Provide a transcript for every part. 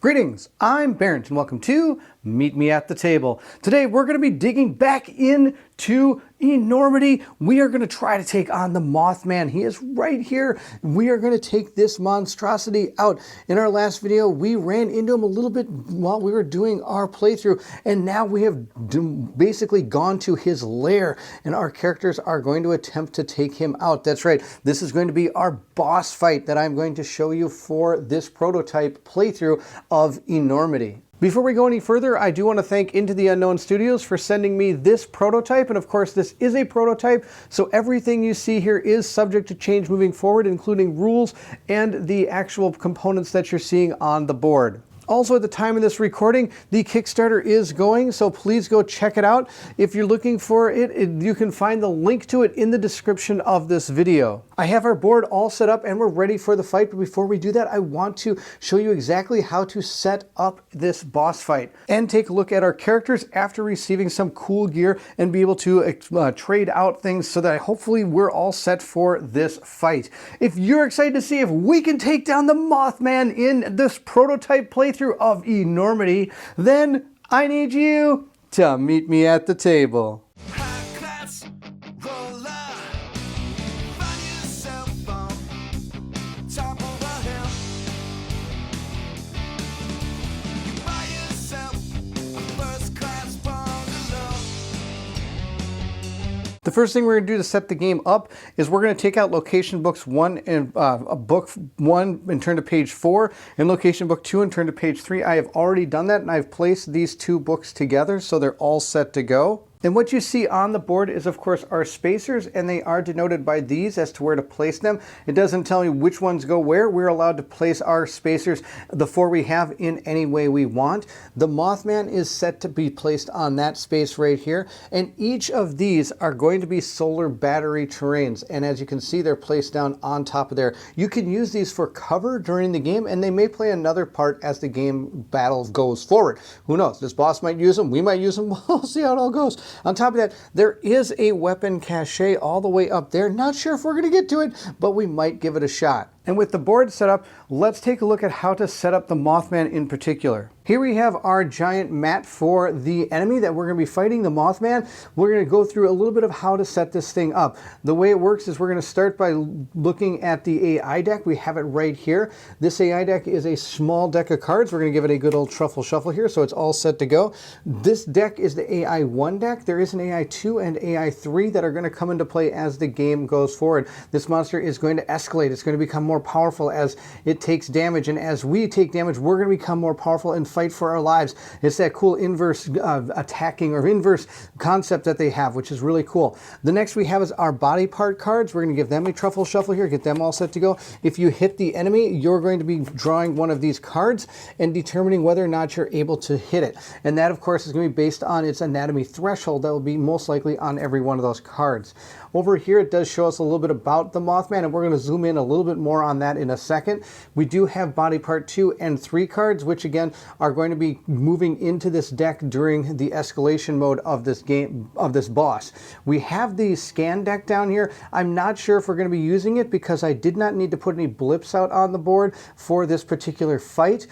Greetings, I'm Barrett and welcome to Meet Me at the Table. Today we're going to be digging back into Enormity. We are going to try to take on the Mothman. He is right here. We are going to take this monstrosity out. In our last video, we ran into him a little bit while we were doing our playthrough, and now we have basically gone to his lair, and our characters are going to attempt to take him out. That's right. This is going to be our boss fight that I'm going to show you for this prototype playthrough of Enormity. Before we go any further, I do want to thank Into the Unknown Studios for sending me this prototype. And of course, this is a prototype, so everything you see here is subject to change moving forward, including rules and the actual components that you're seeing on the board. Also, at the time of this recording, the Kickstarter is going, so please go check it out. If you're looking for it, you can find the link to it in the description of this video. I have our board all set up and we're ready for the fight, but before we do that, I want to show you exactly how to set up this boss fight and take a look at our characters after receiving some cool gear and be able to trade out things so that hopefully we're all set for this fight. If you're excited to see if we can take down the Mothman in this prototype playthrough of Enormity, then I need you to meet me at the table. The first thing we're going to do to set the game up is we're going to take out location books 1 and book 1 and turn to page 4, and location book 2 and turn to page 3. I have already done that, and I've placed these two books together so they're all set to go. And what you see on the board is, of course, our spacers, and they are denoted by these as to where to place them. It doesn't tell you which ones go where. We're allowed to place our spacers, the 4 we have, in any way we want. The Mothman is set to be placed on that space right here, and each of these are going to be solar battery terrains, and as you can see, they're placed down on top of there. You can use these for cover during the game, and they may play another part as the game battle goes forward. Who knows? This boss might use them, we might use them, we'll see how it all goes. On top of that, there is a weapon cache all the way up there. Not sure if we're going to get to it, but we might give it a shot. And with the board set up, let's take a look at how to set up the Mothman in particular. Here we have our giant mat for the enemy that we're going to be fighting, the Mothman. We're going to go through a little bit of how to set this thing up. The way it works is we're going to start by looking at the AI deck. We have it right here. This AI deck is a small deck of cards. We're going to give it a good old truffle shuffle here, so it's all set to go. This deck is the AI 1 deck. There is an AI 2 and AI 3 that are going to come into play as the game goes forward. This monster is going to escalate. It's going to become more powerful as it takes damage, and as we take damage, we're going to become more powerful and fight for our lives. It's that cool inverse attacking or inverse concept that they have, which is really cool. The next we have is our body part cards. We're going to give them a truffle shuffle here, get them all set to go. If you hit the enemy, you're going to be drawing one of these cards and determining whether or not you're able to hit it. And that, of course, is going to be based on its anatomy threshold that will be most likely on every one of those cards. Over here, it does show us a little bit about the Mothman, and we're going to zoom in a little bit more on that in a second. We do have body part 2 and 3 cards, which again are going to be moving into this deck during the escalation mode of this game, of this boss. We have the scan deck down here. I'm not sure if we're going to be using it because I did not need to put any blips out on the board for this particular fight.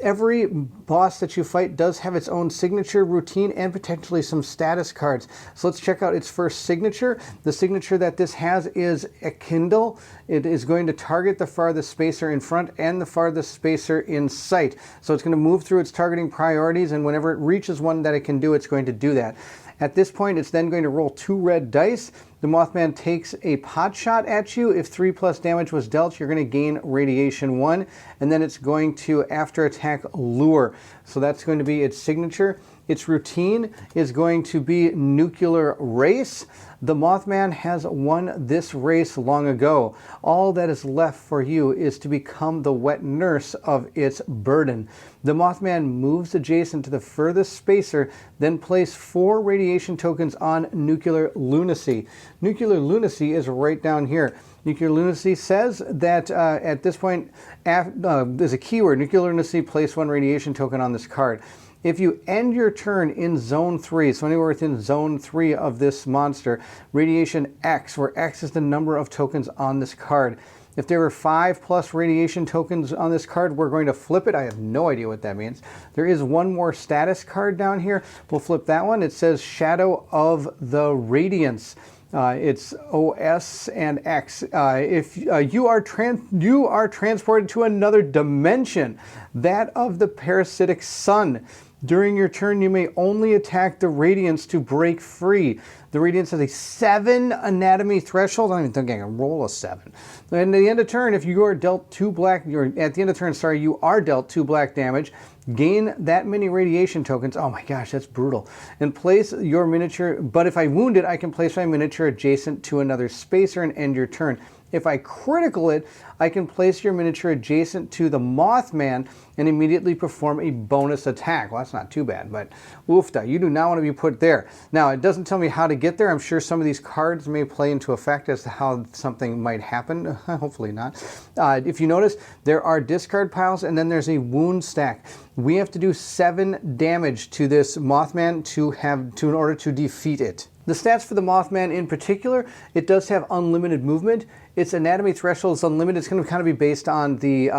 Every boss that you fight does have its own signature routine and potentially some status cards. So let's check out its first signature. The signature that this has is a Kindle. It is going to target the farthest spacer in front and the farthest spacer in sight. So it's going to move through its targeting priorities, and whenever it reaches one that it can do, it's going to do that. At this point, it's then going to roll 2 red dice. The Mothman takes a pot shot at you. If 3+ damage was dealt, you're going to gain radiation 1, and then it's going to after attack lure. So that's going to be its signature. Its routine is going to be nuclear race. The Mothman has won this race long ago. All that is left for you is to become the wet nurse of its burden. The Mothman moves adjacent to the furthest spacer, then place 4 radiation tokens on nuclear lunacy. Nuclear lunacy is right down here. Nuclear lunacy says that at this point, there's a keyword, nuclear lunacy, place 1 radiation token on this card. If you end your turn in zone 3, so anywhere within zone 3 of this monster, radiation X, where X is the number of tokens on this card, If there were 5+ radiation tokens on this card, we're going to flip it. I have no idea what that means. There is one more status card down here. We'll flip that one. It says Shadow of the Radiance. It's OS and X. If you are transported to another dimension, that of the parasitic sun. During your turn, you may only attack the Radiance to break free. The Radiance has a 7 anatomy threshold. I don't even think I can roll a 7. And at the end of turn, if you are dealt 2 black, you are dealt 2 black damage. Gain that many radiation tokens. Oh my gosh, that's brutal. And place your miniature, but if I wound it, I can place my miniature adjacent to another spacer and end your turn. If I critical it, I can place your miniature adjacent to the Mothman and immediately perform a bonus attack. Well, that's not too bad, but oofta, you do not want to be put there. Now, it doesn't tell me how to get there. I'm sure some of these cards may play into effect as to how something might happen. Hopefully not. If you notice, there are discard piles and then there's a wound stack. We have to do 7 damage to this Mothman in order to defeat it. The stats for the Mothman in particular, it does have unlimited movement. Its anatomy threshold is unlimited. It's going to kind of be based on the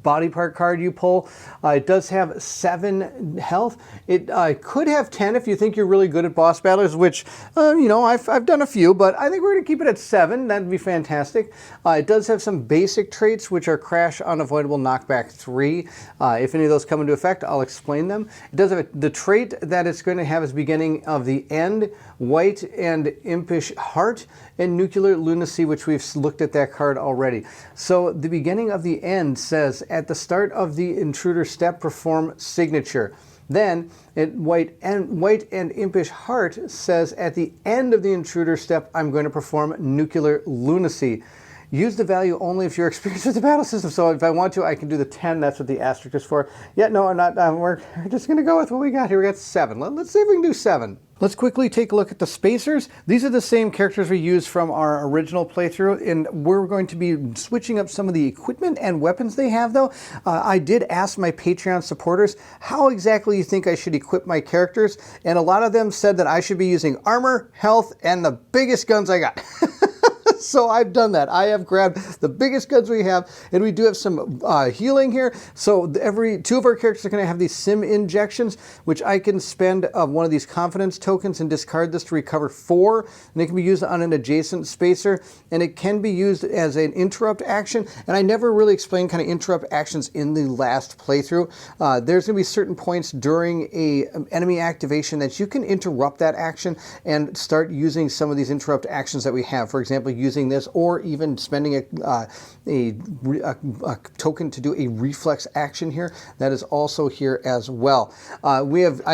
body part card you pull. It does have 7 health. It could have 10 if you think you're really good at boss battles, which, I've done a few, but I think we're going to keep it at 7. That'd be fantastic. It does have some basic traits, which are Crash, Unavoidable, Knockback 3. If any of those come into effect, I'll explain them. It does have the trait that it's going to have is beginning of the end, White and Impish Heart, and Nuclear Lunacy, which we've looked at that card already. So the beginning of the end says, at the start of the intruder step, perform signature. Then White and Impish Heart says, at the end of the intruder step, I'm going to perform Nuclear Lunacy. Use the value only if you're experienced with the battle system. So if I want to, I can do the 10. That's what the asterisk is for. Yeah, no, I'm not. We're just going to go with what we got here. We got 7. Let's see if we can do 7. Let's quickly take a look at the spacers. These are the same characters we used from our original playthrough, and we're going to be switching up some of the equipment and weapons they have, though. I did ask my Patreon supporters how exactly you think I should equip my characters, and a lot of them said that I should be using armor, health, and the biggest guns I got. So I've done that. I have grabbed the biggest guns we have, and we do have some healing here. So every 2 of our characters are going to have these sim injections, which I can spend one of these confidence tokens and discard this to recover 4. And it can be used on an adjacent spacer, and it can be used as an interrupt action. And I never really explained kind of interrupt actions in the last playthrough. There's going to be certain points during a enemy activation that you can interrupt that action and start using some of these interrupt actions that we have. For example, using this, or even spending a token to do a reflex action here. That is also here as well. I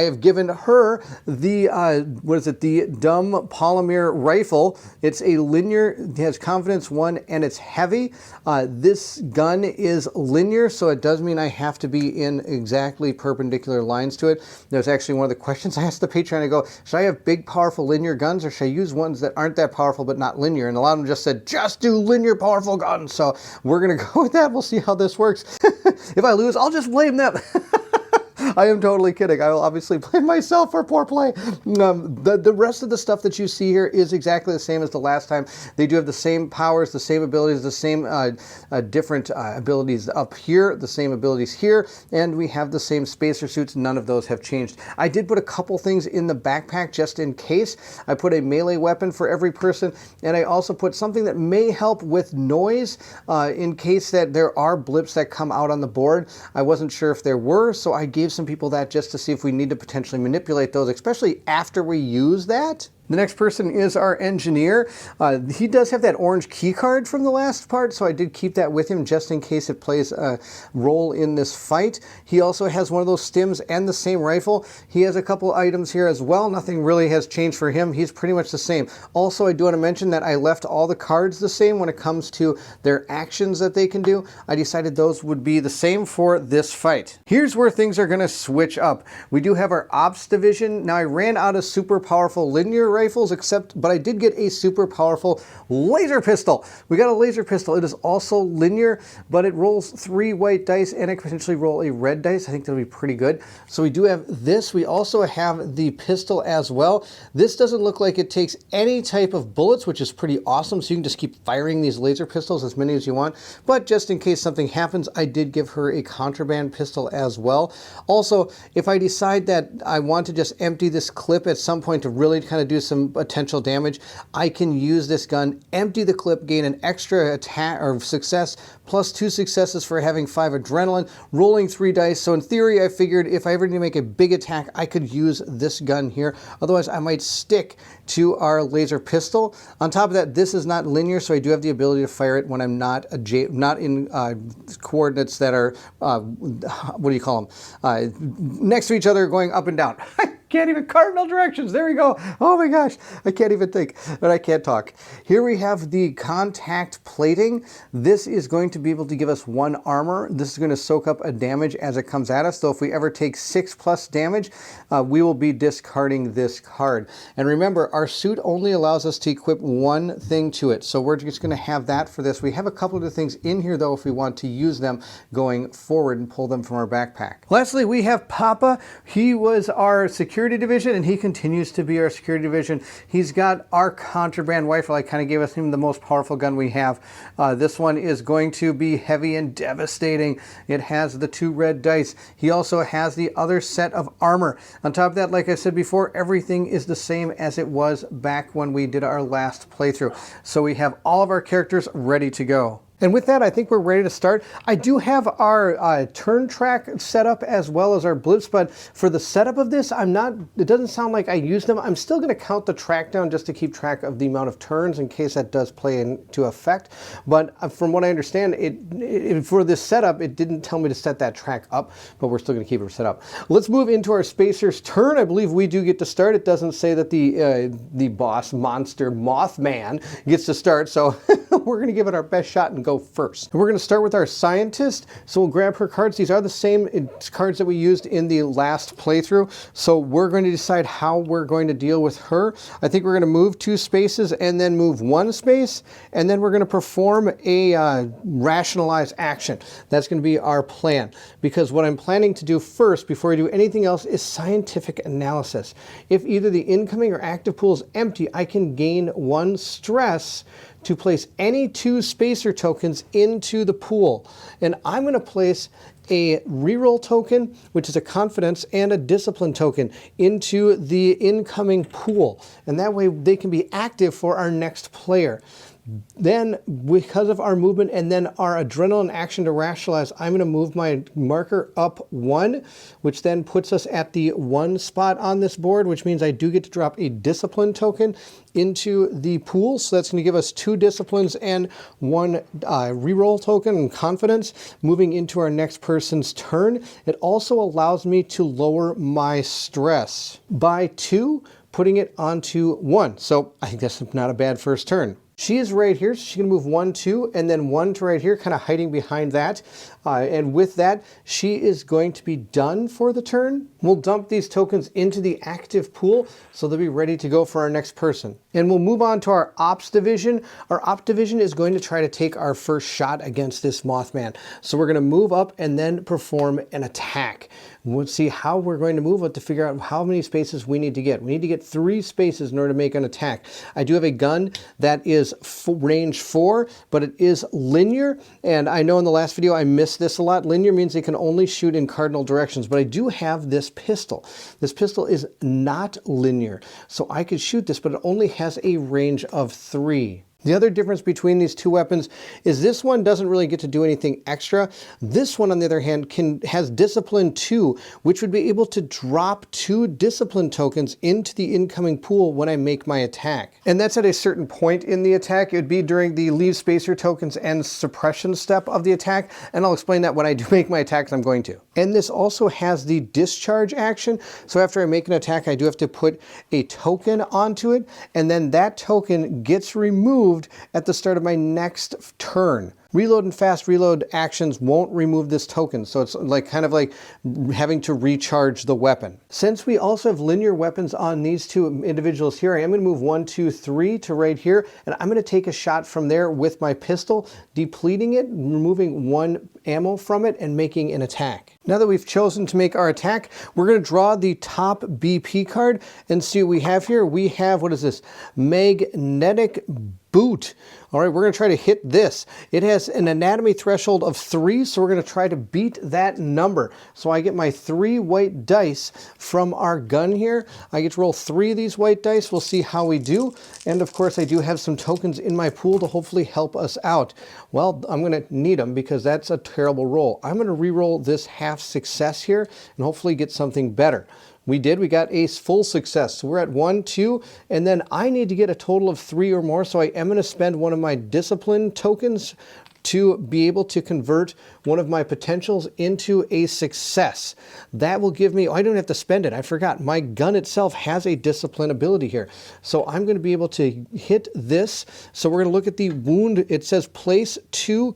have given her the the dumb polymer rifle. It's a linear, it has confidence 1, and it's heavy. This gun is linear, so it does mean I have to be in exactly perpendicular lines to it. There's actually one of the questions I asked the Patreon. I go, should I have big, powerful linear guns, or should I use ones that aren't that powerful but not linear? And a lot of them just said, just do linear powerful guns. So we're going to go with that. We'll see how this works. If I lose, I'll just blame them. I am totally kidding. I will obviously blame myself for poor play. The rest of the stuff that you see here is exactly the same as the last time. They do have the same powers, the same abilities, the same different abilities up here, the same abilities here, and we have the same spacer suits. None of those have changed. I did put a couple things in the backpack just in case. I put a melee weapon for every person, and I also put something that may help with noise in case that there are blips that come out on the board. I wasn't sure if there were, so I gave some people that just to see if we need to potentially manipulate those, especially after we use that. The next person is our engineer. He does have that orange key card from the last part, so I did keep that with him just in case it plays a role in this fight. He also has one of those stims and the same rifle. He has a couple items here as well. Nothing really has changed for him. He's pretty much the same. Also, I do want to mention that I left all the cards the same when it comes to their actions that they can do. I decided those would be the same for this fight. Here's where things are going to switch up. We do have our ops division. Now, I ran out of super powerful linear rifles, but I did get a super powerful laser pistol. We got a laser pistol. It is also linear, but it rolls 3 white dice, and I could potentially roll a red dice. I think that'll be pretty good. So we do have this. We also have the pistol as well. This doesn't look like it takes any type of bullets, which is pretty awesome. So you can just keep firing these laser pistols as many as you want. But just in case something happens, I did give her a contraband pistol as well. Also, if I decide that I want to just empty this clip at some point to really kind of do some potential damage, I can use this gun, empty the clip, gain an extra attack or success, plus 2 successes for having 5 adrenaline, rolling 3 dice. So in theory, I figured if I ever need to make a big attack, I could use this gun here. Otherwise, I might stick to our laser pistol. On top of that, this is not linear, so I do have the ability to fire it when I'm not in coordinates that are, what do you call them? Next to each other, going up and down. Can't even cardinal directions. There we go. Oh my gosh. I can't even think, but I can't talk. Here we have the contact plating. This is going to be able to give us 1 armor. This is going to soak up a damage as it comes at us. So if we ever take 6+ damage, we will be discarding this card. And remember, our suit only allows us to equip 1 thing to it. So we're just going to have that for this. We have a couple of the things in here though if we want to use them going forward and pull them from our backpack. Lastly, we have Papa. He was our security division, and he continues to be our security division. He's got our contraband rifle. I kind of gave him the most powerful gun we have. This one is going to be heavy and devastating. It has the 2 red dice. He also has the other set of armor. On top of that, like I said before, everything is the same as it was back when we did our last playthrough. So we have all of our characters ready to go. And with that, I think we're ready to start. I do have our turn track set up as well as our blips, but for the setup of this, it doesn't sound like I use them. I'm still gonna count the track down just to keep track of the amount of turns in case that does play into effect. But from what I understand, for this setup, it didn't tell me to set that track up, but we're still gonna keep it set up. Let's move into our Spacer's turn. I believe we do get to start. It doesn't say that the boss monster Mothman gets to start, so we're gonna give it our best shot and go first. And we're going to start with our scientist. So we'll grab her cards. These are the same cards that we used in the last playthrough. So we're going to decide how we're going to deal with her. I think we're going to move 2 spaces and then move 1 space. And then we're going to perform a rationalized action. That's going to be our plan. Because what I'm planning to do first, before I do anything else, is scientific analysis. If either the incoming or active pool is empty, I can gain 1 stress to place any 2 spacer tokens into the pool. And I'm going to place a reroll token, which is a confidence, and a discipline token into the incoming pool. And that way they can be active for our next player. Then, because of our movement and then our adrenaline action to rationalize, I'm going to move my marker up 1, which then puts us at the 1 spot on this board, which means I do get to drop a discipline token into the pool. So that's going to give us 2 disciplines and 1 reroll token and confidence moving into our next person's turn. It also allows me to lower my stress by 2, putting it onto 1. So I guess it's not a bad first turn. She is right here, so she's going to move 1, 2, and then 1 to right here, kind of hiding behind that. And with that, she is going to be done for the turn. We'll dump these tokens into the active pool, so they'll be ready to go for our next person. And we'll move on to our Ops division. Our Ops division is going to try to take our first shot against this Mothman. So we're going to move up and then perform an attack. We'll see how we're going to move it to figure out how many spaces we need to get. We need to get 3 spaces in order to make an attack. I do have a gun that is range 4, but it is linear. And I know in the last video I missed this a lot. Linear means they can only shoot in cardinal directions, but I do have this pistol. This pistol is not linear, so I could shoot this, but it only has a range of 3. The other difference between these 2 weapons is this one doesn't really get to do anything extra. This one, on the other hand, has Discipline 2, which would be able to drop 2 Discipline tokens into the incoming pool when I make my attack. And that's at a certain point in the attack. It would be during the leave spacer tokens and suppression step of the attack, and I'll explain that when I do make my attacks. I'm going to. And this also has the discharge action. So after I make an attack, I do have to put a token onto it, and then that token gets removed at the start of my next turn. Reload and fast reload actions won't remove this token, so it's like kind of like having to recharge the weapon. Since we also have linear weapons on these two individuals here, I am going to move 1, 2, 3 to right here, and I'm going to take a shot from there with my pistol, depleting it, removing 1 ammo from it, and making an attack. Now that we've chosen to make our attack, we're going to draw the top BP card and see what we have here. We have, what is this? Magnetic Boot. All right, we're going to try to hit this. It has an anatomy threshold of 3, so we're going to try to beat that number. So I get my 3 white dice from our gun here. I get to roll 3 of these white dice. We'll see how we do. And of course, I do have some tokens in my pool to hopefully help us out. Well, I'm going to need them because that's a terrible roll. I'm going to re-roll this half success here and hopefully get something better. We got a full success. So we're at 1, 2, and then I need to get a total of 3 or more. So I am going to spend one of my discipline tokens to be able to convert one of my potentials into a success. That will give me, oh, I don't have to spend it. I forgot. My gun itself has a discipline ability here. So I'm going to be able to hit this. So we're going to look at the wound. It says place 2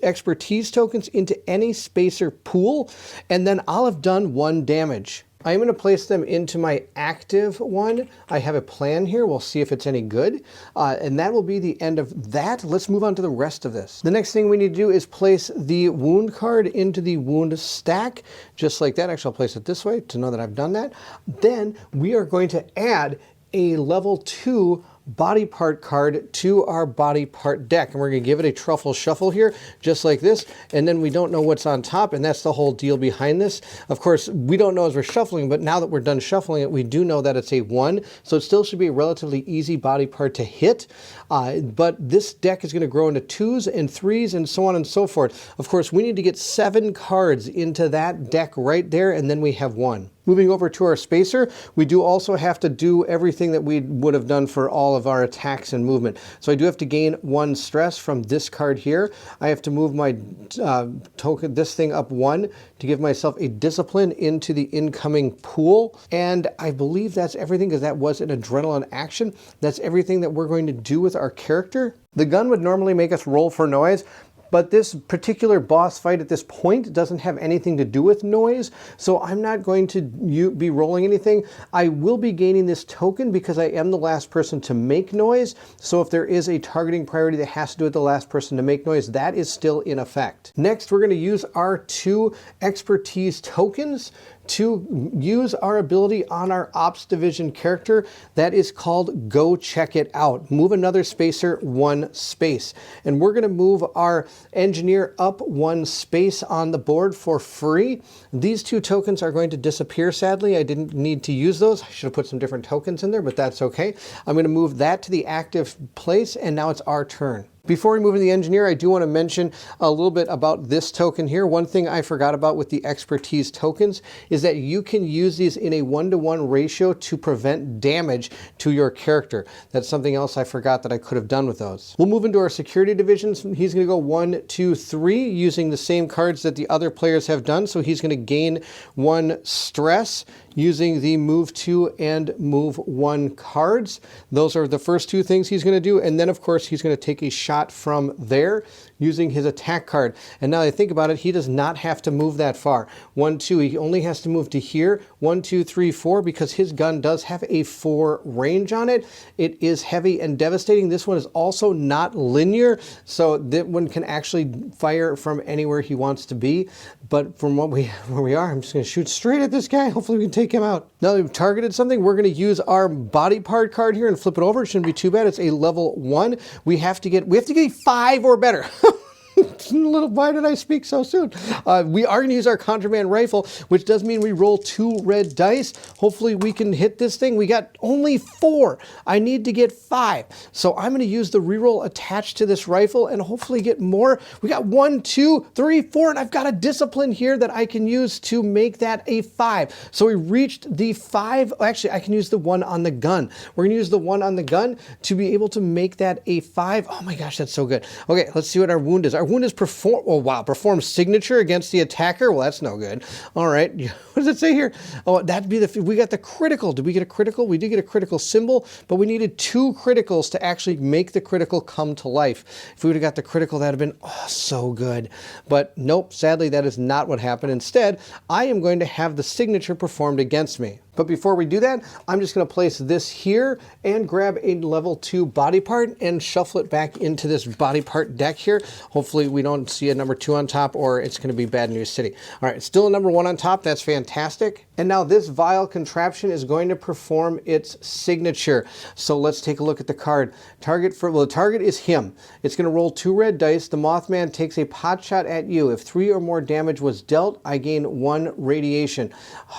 expertise tokens into any spacer pool, and then I'll have done 1 damage. I'm going to place them into my active one. I have a plan here. We'll see if it's any good. And that will be the end of that. Let's move on to the rest of this. The next thing we need to do is place the wound card into the wound stack, just like that. Actually, I'll place it this way to know that I've done that. Then we are going to add a level 2 body part card to our body part deck, and we're going to give it a truffle shuffle here just like this, and then we don't know what's on top, and that's the whole deal behind this. Of course, we don't know as we're shuffling, but now that we're done shuffling it, we do know that it's a 1, so it still should be a relatively easy body part to hit. But this deck is going to grow into 2s and 3s and so on and so forth. Of course, we need to get 7 cards into that deck right there, and then we have 1. Moving over to our spacer, we do also have to do everything that we would have done for all of our attacks and movement. So I do have to gain 1 stress from this card here. I have to move my token, this thing up 1 to give myself a discipline into the incoming pool. And I believe that's everything because that was an adrenaline action. That's everything that we're going to do with our character. The gun would normally make us roll for noise, but this particular boss fight at this point doesn't have anything to do with noise, so I'm not going to be rolling anything. I will be gaining this token because I am the last person to make noise, so if there is a targeting priority that has to do with the last person to make noise, that is still in effect. Next, we're going to use our 2 expertise tokens to use our ability on our Ops Division character that is called Go Check It Out. Move another spacer 1 space. And we're going to move our engineer up 1 space on the board for free. These 2 tokens are going to disappear, sadly. I didn't need to use those. I should have put some different tokens in there, but that's okay. I'm going to move that to the active place, and now it's our turn. Before we move to the engineer, I do want to mention a little bit about this token here. One thing I forgot about with the expertise tokens is that you can use these in a 1-to-1 ratio to prevent damage to your character. That's something else I forgot that I could have done with those. We'll move into our security divisions. He's going to go 1, 2, 3 using the same cards that the other players have done. So he's going to gain 1 stress using the move 2 and move 1 cards. Those are the first 2 things he's going to do. And then, of course, he's going to take a shot from there using his attack card. And now that I think about it, he does not have to move that far. 1, 2, he only has to move to here. 1, 2, 3, 4, because his gun does have a 4 range on it. It is heavy and devastating. This one is also not linear, so that one can actually fire from anywhere he wants to be. But from where we are, I'm just going to shoot straight at this guy. Hopefully we can take him out. Now that we've targeted something, we're going to use our body part card here and flip it over. It shouldn't be too bad. It's a level 1. We have to get a 5 or better. Why did I speak so soon? We are going to use our contraband rifle, which does mean we roll 2 red dice. Hopefully we can hit this thing. We got only 4. I need to get 5. So I'm going to use the reroll attached to this rifle and hopefully get more. We got 1, 2, 3, 4, and I've got a discipline here that I can use to make that a 5. So we reached the 5. Actually, I can use the 1 on the gun. We're going to use the 1 on the gun to be able to make that a 5. Oh my gosh, that's so good. Okay, let's see what our wound is. our wound is perform. Oh wow, perform signature against the attacker. Well, that's no good. All right, what does it say here? Oh, that'd be we got the critical. Did we get a critical? We did get a critical symbol, but we needed 2 criticals to actually make the critical come to life. If we would have got the critical, that'd have been so good. But nope, sadly, that is not what happened. Instead, I am going to have the signature performed against me. But before we do that, I'm just going to place this here and grab a level 2 body part and shuffle it back into this body part deck here. Hopefully we don't see a number 2 on top, or it's going to be Bad News City. All right, still a number 1 on top. That's fantastic. And now this vial contraption is going to perform its signature. So let's take a look at the card. The target is him. It's going to roll 2 red dice. The Mothman takes a pot shot at you. If 3 or more damage was dealt, I gain 1 radiation.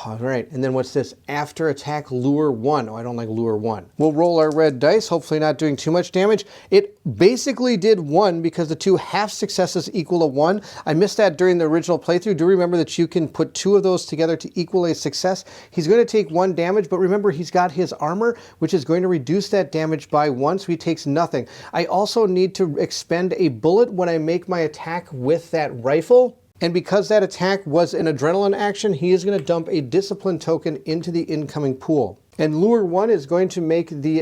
All right, and then what's this? After attack, lure 1. Oh, I don't like lure 1. We'll roll our red dice, hopefully not doing too much damage. It basically did 1 because the 2 half successes equal a 1. I missed that during the original playthrough. Do remember that you can put 2 of those together to equal a success. He's going to take 1 damage, but remember he's got his armor, which is going to reduce that damage by 1, so he takes nothing. I also need to expend a bullet when I make my attack with that rifle. And because that attack was an adrenaline action, he is going to dump a discipline token into the incoming pool. And lure 1 is going to make the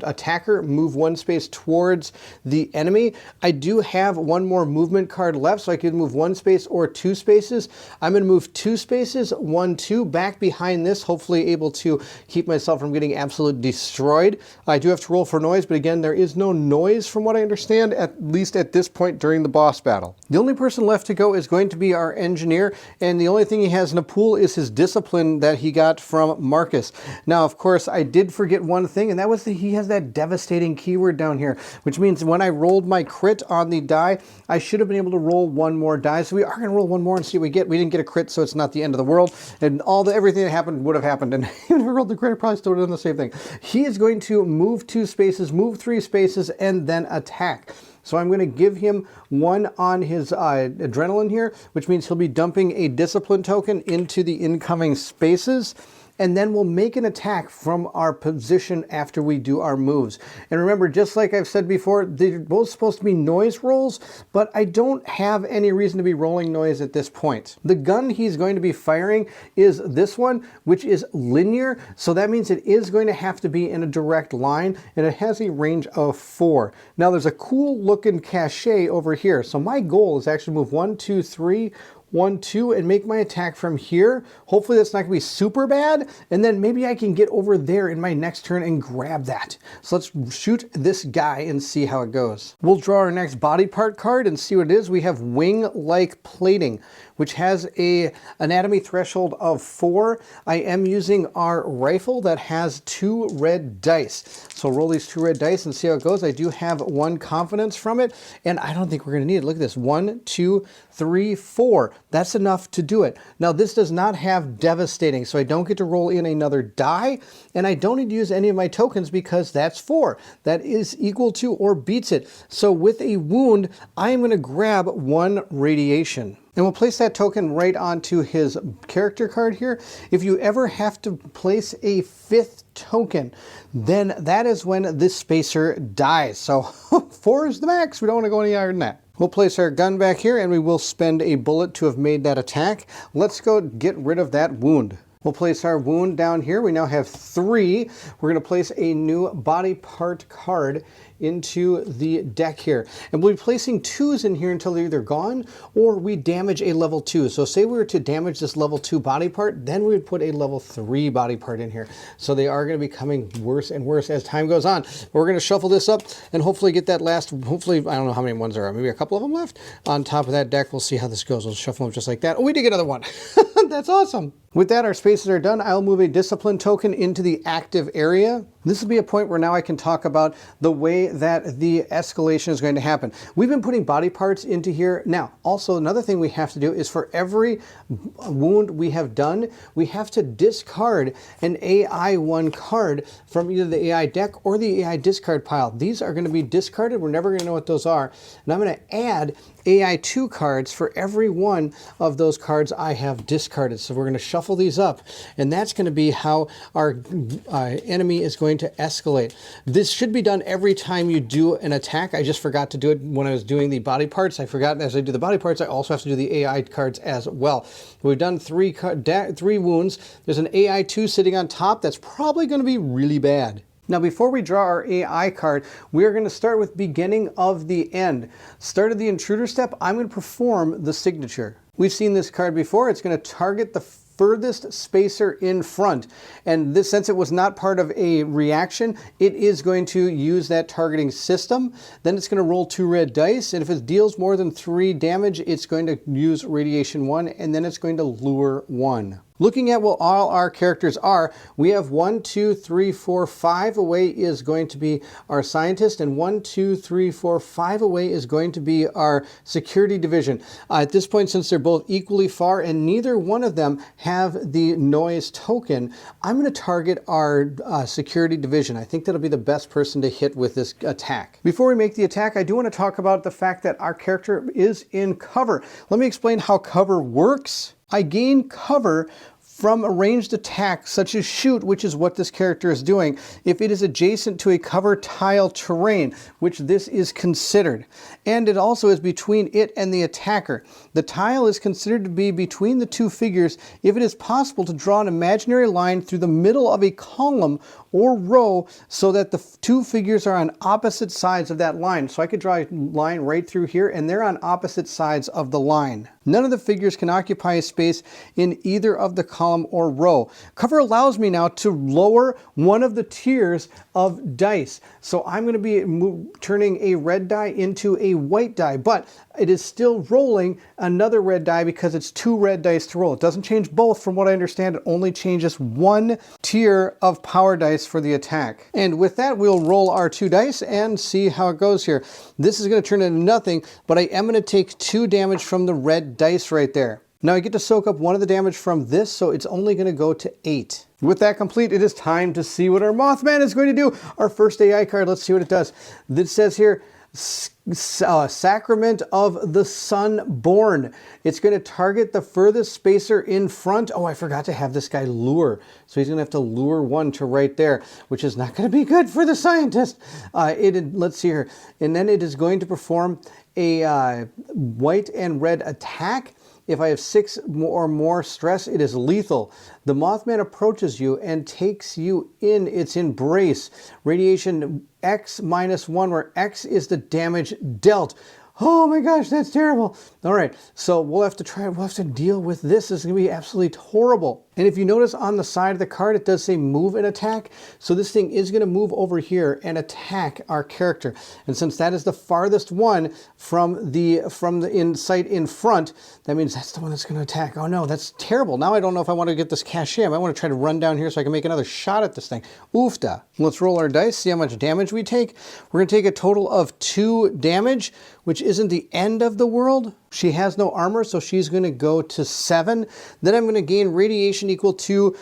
attacker move 1 space towards the enemy. I do have 1 more movement card left, so I could move 1 space or 2 spaces. I'm going to move 2 spaces, 1, 2, back behind this, hopefully able to keep myself from getting absolutely destroyed. I do have to roll for noise, but again, there is no noise from what I understand, at least at this point during the boss battle. The only person left to go is going to be our engineer, and the only thing he has in the pool is his discipline that he got from Marcus. Now, of course, I did forget one thing, and that was that he has that devastating keyword down here, which means when I rolled my crit on the die, I should have been able to roll 1 more die. So we are going to roll 1 more and see what we get. We didn't get a crit, so it's not the end of the world, and everything that happened would have happened. And even if I rolled the crit, I probably still would have done the same thing. He is going to move 2 spaces, move 3 spaces, and then attack. So I'm going to give him 1 on his adrenaline here, which means he'll be dumping a discipline token into the incoming spaces. And then we'll make an attack from our position after we do our moves. And remember, just like I've said before, they're both supposed to be noise rolls, but I don't have any reason to be rolling noise at this point. The gun he's going to be firing is this one, which is linear, so that means it is going to have to be in a direct line, and it has a range of 4. Now there's a cool looking cachet over here, so my goal is actually move 1, 2, 3, 1, 2, and make my attack from here. Hopefully that's not going to be super bad, and then maybe I can get over there in my next turn and grab that. So let's shoot this guy and see how it goes. We'll draw our next body part card and see what it is. We have wing-like plating, which has a anatomy threshold of 4. I am using our rifle that has 2 red dice. So roll these 2 red dice and see how it goes. I do have 1 confidence from it, and I don't think we're going to need it. Look at this. 1, 2, 3, 4. That's enough to do it. Now this does not have devastating, so I don't get to roll in another die, and I don't need to use any of my tokens because that's 4. That is equal to or beats it. So with a wound, I am going to grab 1 radiation. And we'll place that token right onto his character card here. If you ever have to place a 5th token, then that is when this spacer dies. So 4 is the max. We don't want to go any higher than that. We'll place our gun back here and we will spend a bullet to have made that attack. Let's go get rid of that wound. We'll place our wound down here. We now have 3. We're going to place a new body part card into the deck here. And we'll be placing 2s in here until they're either gone or we damage a level 2. So say we were to damage this level 2 body part, then we would put a level 3 body part in here. So they are going to be becoming worse and worse as time goes on. But we're going to shuffle this up and hopefully get that last, hopefully, I don't know how many ones there are, maybe a couple of them left on top of that deck. We'll see how this goes. We'll shuffle them just like that. Oh, we did get another one. That's awesome. With that, our spaces are done. I'll move a discipline token into the active area. This will be a point where now I can talk about the way that the escalation is going to happen. We've been putting body parts into here. Now, also another thing we have to do is for every wound we have done, we have to discard an AI1 card from either the AI deck or the AI discard pile. These are going to be discarded. We're never going to know what those are. And I'm going to add AI2 cards for every one of those cards I have discarded. So we're going to shuffle these up, and that's going to be how our enemy is going going to escalate. This should be done every time you do an attack. I just forgot to do it when I was doing the body parts. I forgot as I do the body parts, I also have to do the AI cards as well. We've done three wounds. There's an AI 2 sitting on top. That's probably going to be really bad. Now, before we draw our AI card, we are going to start with beginning of the end. Start of the intruder step, I'm going to perform the signature. We've seen this card before. It's going to target the furthest spacer in front. And this, since it was not part of a reaction, it is going to use that targeting system. Then it's going to roll 2 red dice. And if it deals more than 3 damage, it's going to use radiation 1, and then it's going to lure 1. Looking at what all our characters are, we have 1, 2, 3, 4, 5 away is going to be our scientist, and 1, 2, 3, 4, 5 away is going to be our security division. At this point, since they're both equally far and neither one of them have the noise token, I'm going to target our security division. I think that'll be the best person to hit with this attack. Before we make the attack, I do want to talk about the fact that our character is in cover. Let me explain how cover works. I gain cover from a ranged attack such as shoot, which is what this character is doing, if it is adjacent to a cover tile terrain, which this is considered. And it also is between it and the attacker. The tile is considered to be between the 2 figures if it is possible to draw an imaginary line through the middle of a column or row so that the 2 figures are on opposite sides of that line. So I could draw a line right through here and they're on opposite sides of the line. None of the figures can occupy a space in either of the column or row. Cover allows me now to lower one of the tiers of dice. So I'm going to be turning a red die into a white die, but it is still rolling another red die because it's 2 red dice to roll. It doesn't change both from what I understand. It only changes 1 tier of power dice for the attack. And with that, we'll roll our 2 dice and see how it goes here. This is going to turn into nothing, but I am going to take 2 damage from the red dice right there. Now I get to soak up 1 of the damage from this, so it's only going to go to 8. With that complete, it is time to see what our Mothman is going to do. Our first AI card, let's see what it does. This says here, Sacrament of the Sunborn. It's going to target the furthest spacer in front. Oh, I forgot to have this guy lure. So he's going to have to lure 1 to right there, which is not going to be good for the scientist. Let's see here. And then it is going to perform a white and red attack. If I have 6 or more stress, it is lethal. The Mothman approaches you and takes you in its embrace. Radiation X -1, where X is the damage dealt. Oh my gosh, that's terrible. All right, so we'll have to deal with this. This is going to be absolutely horrible. And if you notice on the side of the card, it does say move and attack. So this thing is going to move over here and attack our character. And since that is the farthest one from the sight in front, that means that's the one that's going to attack. Oh no, that's terrible. Now I don't know if I want to get this cachet. I might want to try to run down here so I can make another shot at this thing. Oofda. Let's roll our dice, see how much damage we take. We're going to take a total of 2 damage, which isn't the end of the world. She has no armor, so she's going to go to 7. Then I'm going to gain radiation equal to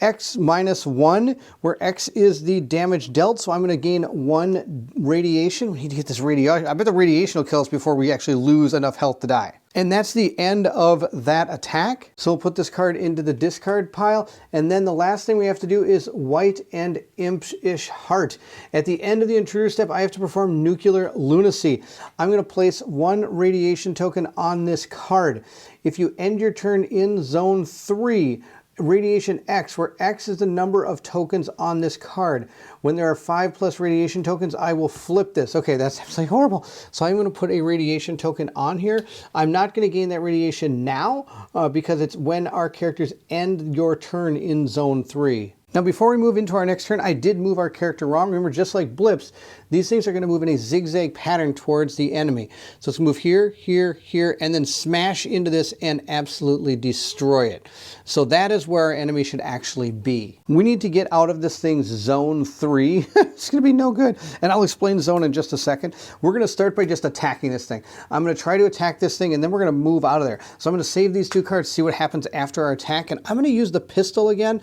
X -1, where X is the damage dealt. So I'm going to gain 1 radiation. We need to get this radiation. I bet the radiation will kill us before we actually lose enough health to die. And that's the end of that attack. So we'll put this card into the discard pile. And then the last thing we have to do is White and Impish Heart. At the end of the intruder step, I have to perform Nuclear Lunacy. I'm going to place 1 radiation token on this card. If you end your turn in zone 3, Radiation X, where X is the number of tokens on this card. When there are 5+ radiation tokens, I will flip this. Okay, that's absolutely horrible. So I'm going to put a radiation token on here. I'm not going to gain that radiation now because it's when our characters end your turn in zone 3. Now, before we move into our next turn, I did move our character wrong. Remember, just like blips, these things are going to move in a zigzag pattern towards the enemy. So let's move here, here, here, and then smash into this and absolutely destroy it. So that is where our enemy should actually be. We need to get out of this thing's zone 3. It's going to be no good. And I'll explain zone in just a second. We're going to start by just attacking this thing. I'm going to try to attack this thing, and then we're going to move out of there. So I'm going to save these 2 cards, see what happens after our attack, and I'm going to use the pistol again.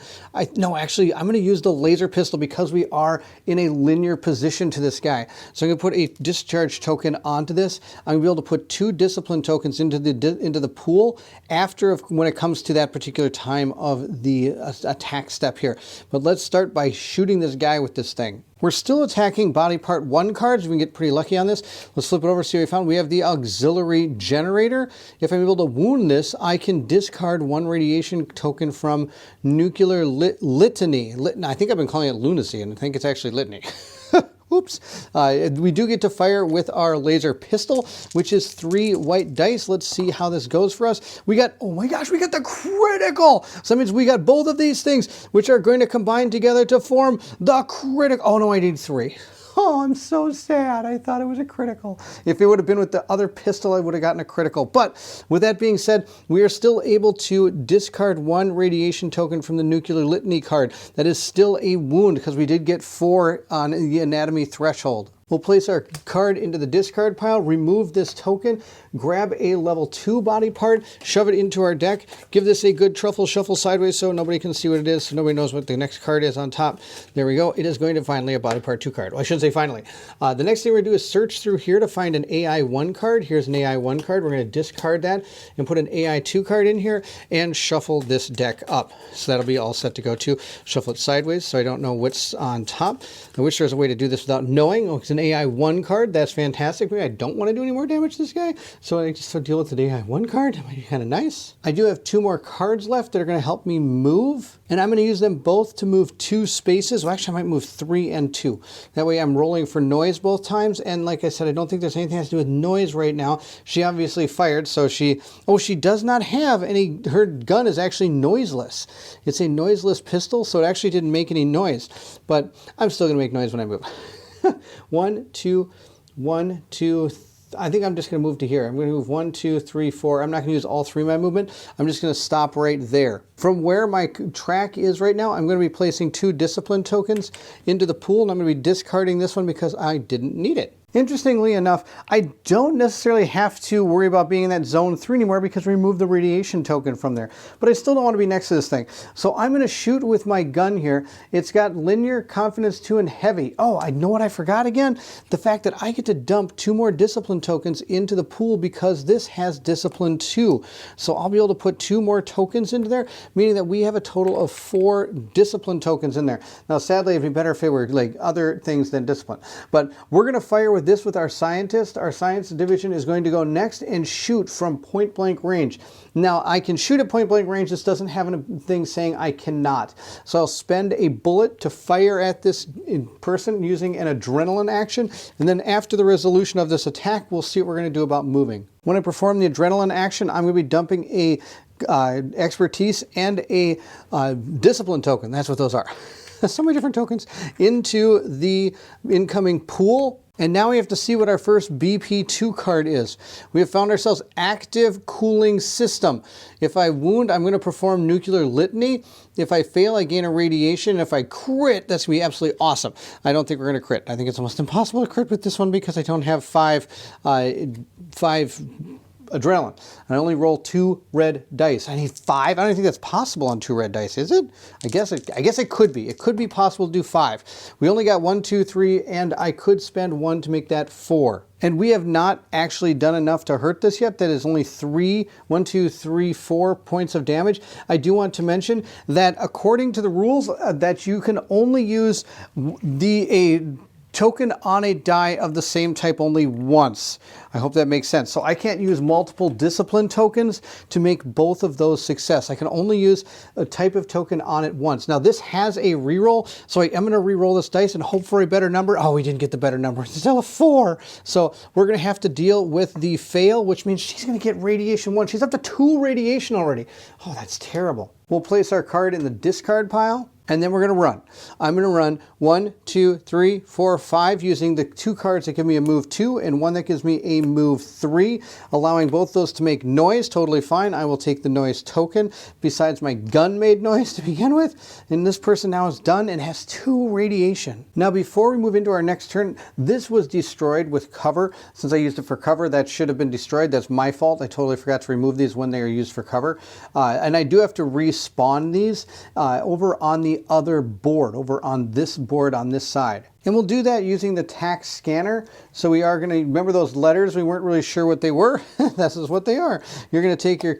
No, actually, actually, I'm going to use the laser pistol because we are in a linear position to this guy. So I'm going to put a discharge token onto this. I'm going to be able to put 2 discipline tokens into the pool after when it comes to that particular time of the attack step here. But let's start by shooting this guy with this thing. We're still attacking body part 1 cards. We can get pretty lucky on this. Let's flip it over, see what we found. We have the auxiliary generator. If I'm able to wound this, I can discard 1 radiation token from nuclear litany. I think I've been calling it lunacy, and I think it's actually litany. Oops. We do get to fire with our laser pistol, which is 3 white dice. Let's see how this goes for us. We got, oh my gosh, we got the critical. So that means we got both of these things, which are going to combine together to form the critical. Oh no, I need 3. Oh, I'm so sad. I thought it was a critical. If it would have been with the other pistol, I would have gotten a critical. But with that being said, we are still able to discard 1 radiation token from the nuclear litany card. That is still a wound because we did get 4 on the anatomy threshold. We'll place our card into the discard pile, remove this token, grab a level 2 body part, shove it into our deck, give this a good truffle shuffle sideways so nobody can see what it is, so nobody knows what the next card is on top. There we go. It is going to finally a body part 2 card. Well, I shouldn't say finally. The next thing we're going to do is search through here to find an AI 1 card. Here's an AI 1 card. We're going to discard that and put an AI 2 card in here and shuffle this deck up. So that'll be all set to go too. Shuffle it sideways so I don't know what's on top. I wish there was a way to do this without knowing. Oh, it's an AI 1 card. That's fantastic. Maybe I don't want to do any more damage to this guy, so I just deal with the AI 1 card. That might be kind of nice. I do have 2 more cards left that are going to help me move, and I'm going to use them both to move 2 spaces. Well, actually, I might move 3 and 2. That way I'm rolling for noise both times, and like I said, I don't think there's anything that has to do with noise right now. She obviously fired, so she does not have any, her gun is actually noiseless. It's a noiseless pistol, so it actually didn't make any noise, but I'm still going to make noise when I move. 1, 2, 1, 2, I think I'm just going to move to here. I'm going to move 1, 2, 3, 4. I'm not going to use all 3 of my movement. I'm just going to stop right there. From where my track is right now, I'm going to be placing 2 discipline tokens into the pool, and I'm going to be discarding this one because I didn't need it. Interestingly enough, I don't necessarily have to worry about being in that zone 3 anymore because we removed the radiation token from there. But I still don't want to be next to this thing. So I'm going to shoot with my gun here. It's got linear, confidence 2, and heavy. Oh, I know what I forgot again? The fact that I get to dump 2 more discipline tokens into the pool because this has discipline 2. So I'll be able to put 2 more tokens into there, meaning that we have a total of 4 discipline tokens in there. Now, sadly, it'd be better if it were like other things than discipline. But we're going to fire with this with our scientist. Our science division is going to go next and shoot from point blank range. Now I can shoot at point blank range. This doesn't have a thing saying I cannot. So I'll spend a bullet to fire at this person using an adrenaline action. And then after the resolution of this attack, we'll see what we're going to do about moving. When I perform the adrenaline action, I'm going to be dumping a expertise and a discipline token. That's what those are. So many different tokens into the incoming pool. And now we have to see what our first BP2 card is. We have found ourselves active cooling system. If I wound, I'm going to perform nuclear litany. If I fail, I gain a radiation. If I crit, that's going to be absolutely awesome. I don't think we're going to crit. I think it's almost impossible to crit with this one because I don't have 5 adrenaline. I only roll 2 red dice. I need 5. I don't think that's possible on 2 red dice, is it? I guess it could be. It could be possible to do 5. We only got 1, 2, 3, and I could spend 1 to make that 4. And we have not actually done enough to hurt this yet. That is only 1, 2, 3, 4 points of damage. I do want to mention that according to the rules, that you can only use a token on a die of the same type only once. I hope that makes sense. So I can't use multiple discipline tokens to make both of those success. I can only use a type of token on it once. Now this has a reroll, so I am going to reroll this dice and hope for a better number. Oh, we didn't get the better number. It's still a 4. So we're going to have to deal with the fail, which means she's going to get radiation 1. She's up to 2 radiation already. Oh, that's terrible. We'll place our card in the discard pile. And then we're going to run. I'm going to run 1, 2, 3, 4, 5 using the 2 cards that give me a move 2 and 1 that gives me a move 3, allowing both those to make noise. Totally fine. I will take the noise token. Besides, my gun made noise to begin with. And this person now is done and has 2 radiation. Now, before we move into our next turn, this was destroyed with cover. Since I used it for cover, that should have been destroyed. That's my fault. I totally forgot to remove these when they are used for cover. And I do have to respawn these over on the other board, over on this board on this side. And we'll do that using the tack scanner. So we are going to, remember those letters? We weren't really sure what they were. This is what they are. You're going to take your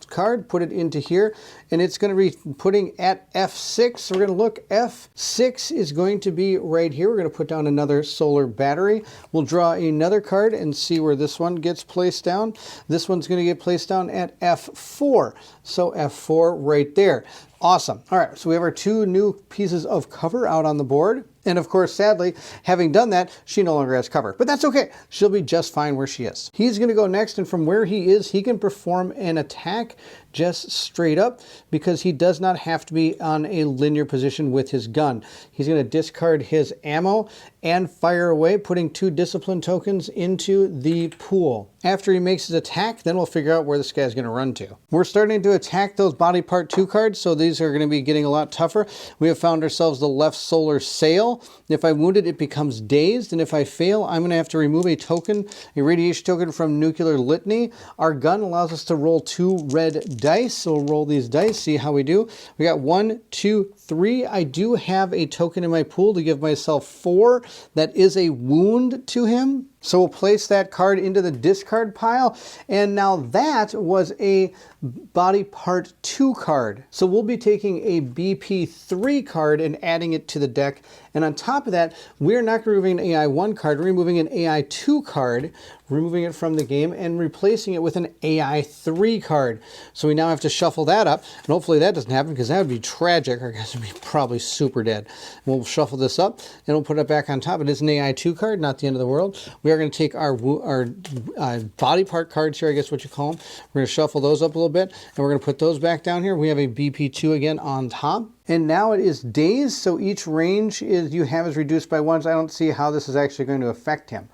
card, put it into here, and it's going to be putting at F6. So we're going to look, F6 is going to be right here. We're going to put down another solar battery. We'll draw another card and see where this one gets placed down. This one's going to get placed down at F4. So F4 right there. Awesome. All right, so we have our two new pieces of cover out on the board. And of course, sadly, having done that, she no longer has cover. But that's okay. She'll be just fine where she is. He's going to go next, and from where he is, he can perform an attack just straight up because he does not have to be on a linear position with his gun. He's going to discard his ammo and fire away, putting 2 discipline tokens into the pool. After he makes his attack, then we'll figure out where this guy's going to run to. We're starting to attack those body part 2 cards, so these are going to be getting a lot tougher. We have found ourselves the left solar sail. If I wound it, it becomes dazed, and if I fail, I'm going to have to remove a token, a radiation token from nuclear litany. Our gun allows us to roll 2 red dice, so we'll roll these dice, see how we do. We got 1, 2, 3. I do have a token in my pool to give myself 4. That is a wound to him. So we'll place that card into the discard pile, and now that was a body part 2 card. So we'll be taking a BP3 card and adding it to the deck, and on top of that, we're not removing an AI1 card, we're removing an AI2 card, removing it from the game and replacing it with an AI3 card. So we now have to shuffle that up, and hopefully that doesn't happen because that would be tragic. Our guys would be probably super dead. We'll shuffle this up and we'll put it back on top. It is an AI2 card, not the end of the world. We are going to take our body part cards here, I guess what you call them. We're going to shuffle those up a little bit, and we're going to put those back down here. We have a BP2 again on top. And now it is dazed, so each range you have is reduced by 1. So I don't see how this is actually going to affect him.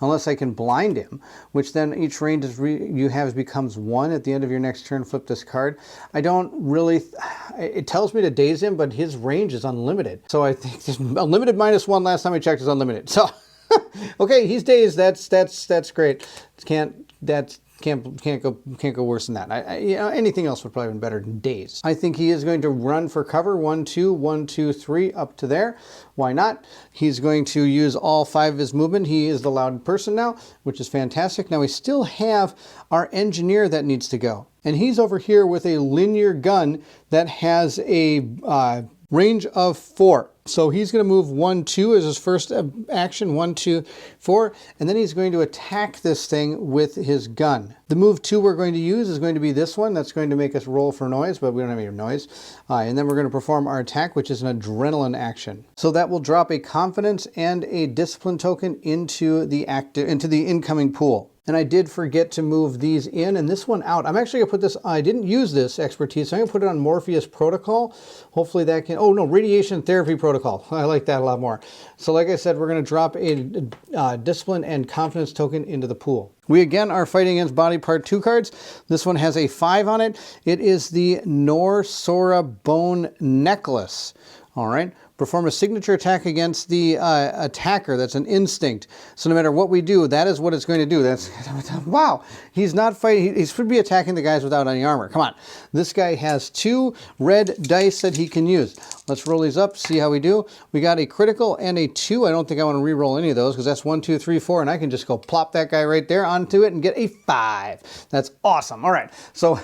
Unless I can blind him, which then each range you have becomes 1 at the end of your next turn. Flip this card. I don't really, it tells me to daze him, but his range is unlimited. So I think this unlimited -1 last time I checked is unlimited. So, okay, he's dazed. That's great. Can't go worse than that. You know, anything else would probably have been better than days. I think he is going to run for cover. 1, 2, 1, 2, 3 up to there. Why not? He's going to use all 5 of his movement. He is the loud person now, which is fantastic. Now we still have our engineer that needs to go, and he's over here with a linear gun that has a range of 4. So he's going to move 1, 2 as his first action, 1, 2, 4, and then he's going to attack this thing with his gun. The move 2 we're going to use is going to be this one. That's going to make us roll for noise, but we don't have any noise. And then we're going to perform our attack, which is an adrenaline action. So that will drop a confidence and a discipline token into the incoming pool. And I did forget to move these in and this one out. I'm actually going to put this, I didn't use this expertise, so I'm going to put it on Morpheus Protocol. Hopefully that can, oh no, Radiation Therapy Protocol. I like that a lot more. So like I said, we're going to drop a discipline and confidence token into the pool. We again are fighting against body part 2 cards. This one has a 5 on it. It is the Norsora Bone Necklace. All right. Perform a signature attack against the attacker. That's an instinct. So no matter what we do, that is what it's going to do. That's, wow, he's not fighting. He should be attacking the guys without any armor. Come on. This guy has 2 red dice that he can use. Let's roll these up, see how we do. We got a critical and a 2. I don't think I want to re-roll any of those because that's 1, 2, 3, 4, and I can just go plop that guy right there onto it and get a 5. That's awesome. All right, so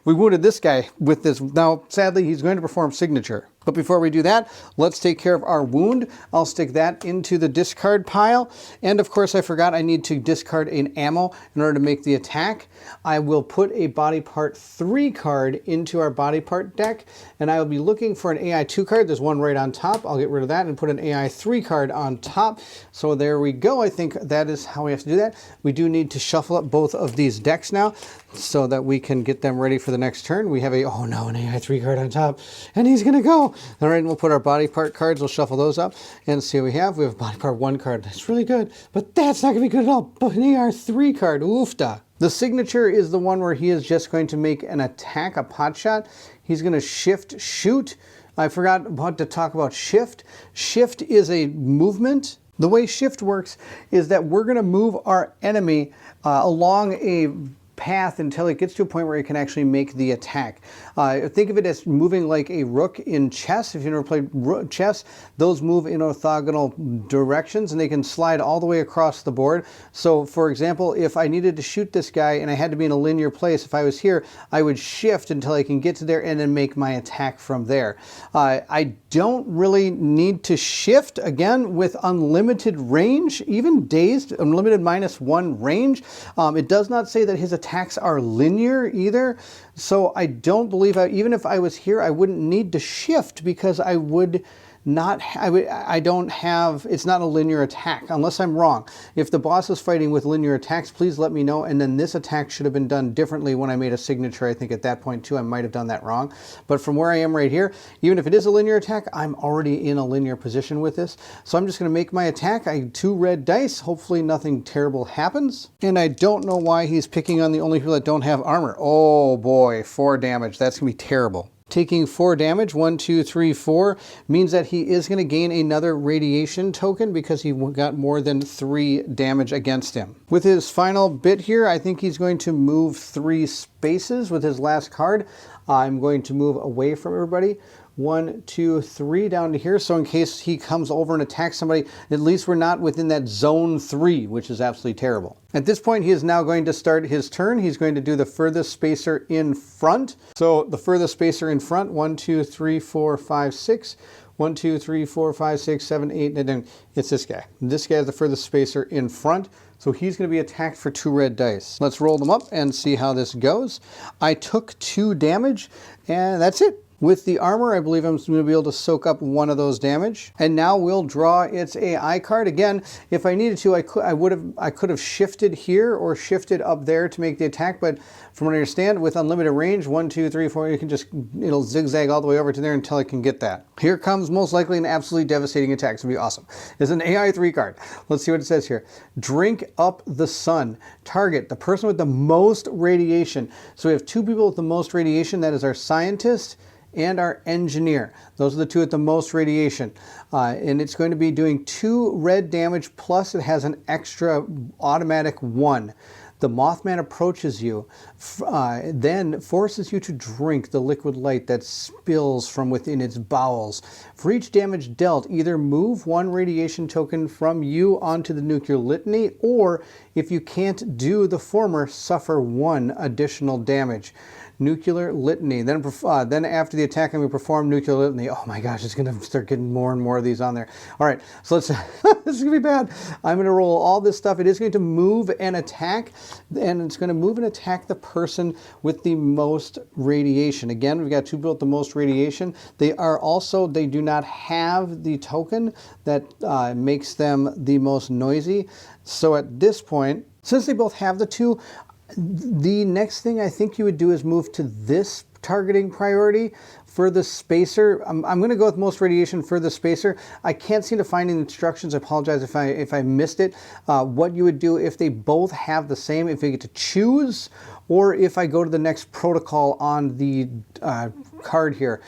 we wounded this guy with this. Now, sadly, he's going to perform signature. But before we do that, let's take care of our wound. I'll stick that into the discard pile. And of course, I forgot I need to discard an ammo in order to make the attack. I will put a body part 3 card into our body part deck, and I will be looking for an AI2 card. There's one right on top. I'll get rid of that and put an AI3 card on top. So there we go. I think that is how we have to do that. We do need to shuffle up both of these decks now so that we can get them ready for the next turn. We have a, oh no, an AI3 card on top, and he's gonna go. All right, and we'll put our body part cards, we'll shuffle those up and see what we have. We have a body part 1 card. That's really good, but that's not gonna be good at all. But an AR3 card, oofda. The signature is the one where he is just going to make an attack, a pot shot. He's gonna shift, shoot. I forgot about to talk about shift. Shift is a movement. The way shift works is that we're gonna move our enemy along a path until it gets to a point where it can actually make the attack. Think of it as moving like a rook in chess. If you never played chess, those move in orthogonal directions and they can slide all the way across the board. So for example, if I needed to shoot this guy and I had to be in a linear place, if I was here, I would shift until I can get to there and then make my attack from there. I don't really need to shift, again, with unlimited range, even dazed, unlimited -1 range. It does not say that his attacks are linear either. So I don't believe, even if I was here, I wouldn't need to shift because I would not, I don't have, it's not a linear attack, unless I'm wrong. If the boss is fighting with linear attacks, please let me know, and then this attack should have been done differently when I made a signature. I think at that point too, I might have done that wrong. But from where I am right here, even if it is a linear attack, I'm already in a linear position with this. So I'm just gonna make my attack. I have 2 red dice. Hopefully nothing terrible happens. And I don't know why he's picking on the only people that don't have armor. Oh boy, 4 damage. That's gonna be terrible. Taking 4 damage, 1, 2, 3, 4, means that he is going to gain another radiation token because he got more than 3 damage against him. With his final bit here, I think he's going to move 3 spaces with his last card. I'm going to move away from everybody. 1, 2, 3 down to here. So in case he comes over and attacks somebody, at least we're not within that zone 3, which is absolutely terrible. At this point, he is now going to start his turn. He's going to do the furthest spacer in front. So the furthest spacer in front, 1, 2, 3, 4, 5, 6. 1, 2, 3, 4, 5, 6, 7, 8, and then it's this guy. This guy is the furthest spacer in front. So he's going to be attacked for 2 red dice. Let's roll them up and see how this goes. I took 2 damage, and that's it. With the armor, I believe I'm going to be able to soak up 1 of those damage. And now we'll draw its AI card. Again, if I needed to, I could have shifted here or shifted up there to make the attack. But from what I understand, with unlimited range, 1, 2, 3, 4, you can just, it'll zigzag all the way over to there until I can get that. Here comes most likely an absolutely devastating attack. It's going to be awesome. It's an AI 3 card. Let's see what it says here. Drink up the sun. Target the person with the most radiation. So we have 2 people with the most radiation. That is our scientist and our engineer. Those are the 2 at the most radiation. And it's going to be doing 2 red damage, plus it has an extra automatic 1. The Mothman approaches you, then forces you to drink the liquid light that spills from within its bowels. For each damage dealt, either move 1 radiation token from you onto the nuclear litany, or if you can't do the former, suffer 1 additional damage. Nuclear litany. Then after the attack, I'm going to perform nuclear litany. Oh my gosh, it's going to start getting more and more of these on there. All right, so let's, this is going to be bad. I'm going to roll all this stuff. It is going to move and attack, and it's going to move and attack the person with the most radiation. Again, we've got 2 people with the most radiation. They do not have the token that makes them the most noisy. So at this point, since they both have the 2, the next thing I think you would do is move to this targeting priority for the spacer. I'm going to go with most radiation for the spacer. I can't seem to find any instructions. I apologize if I missed it. What you would do if they both have the same, if they get to choose, or if I go to the next protocol on the card here.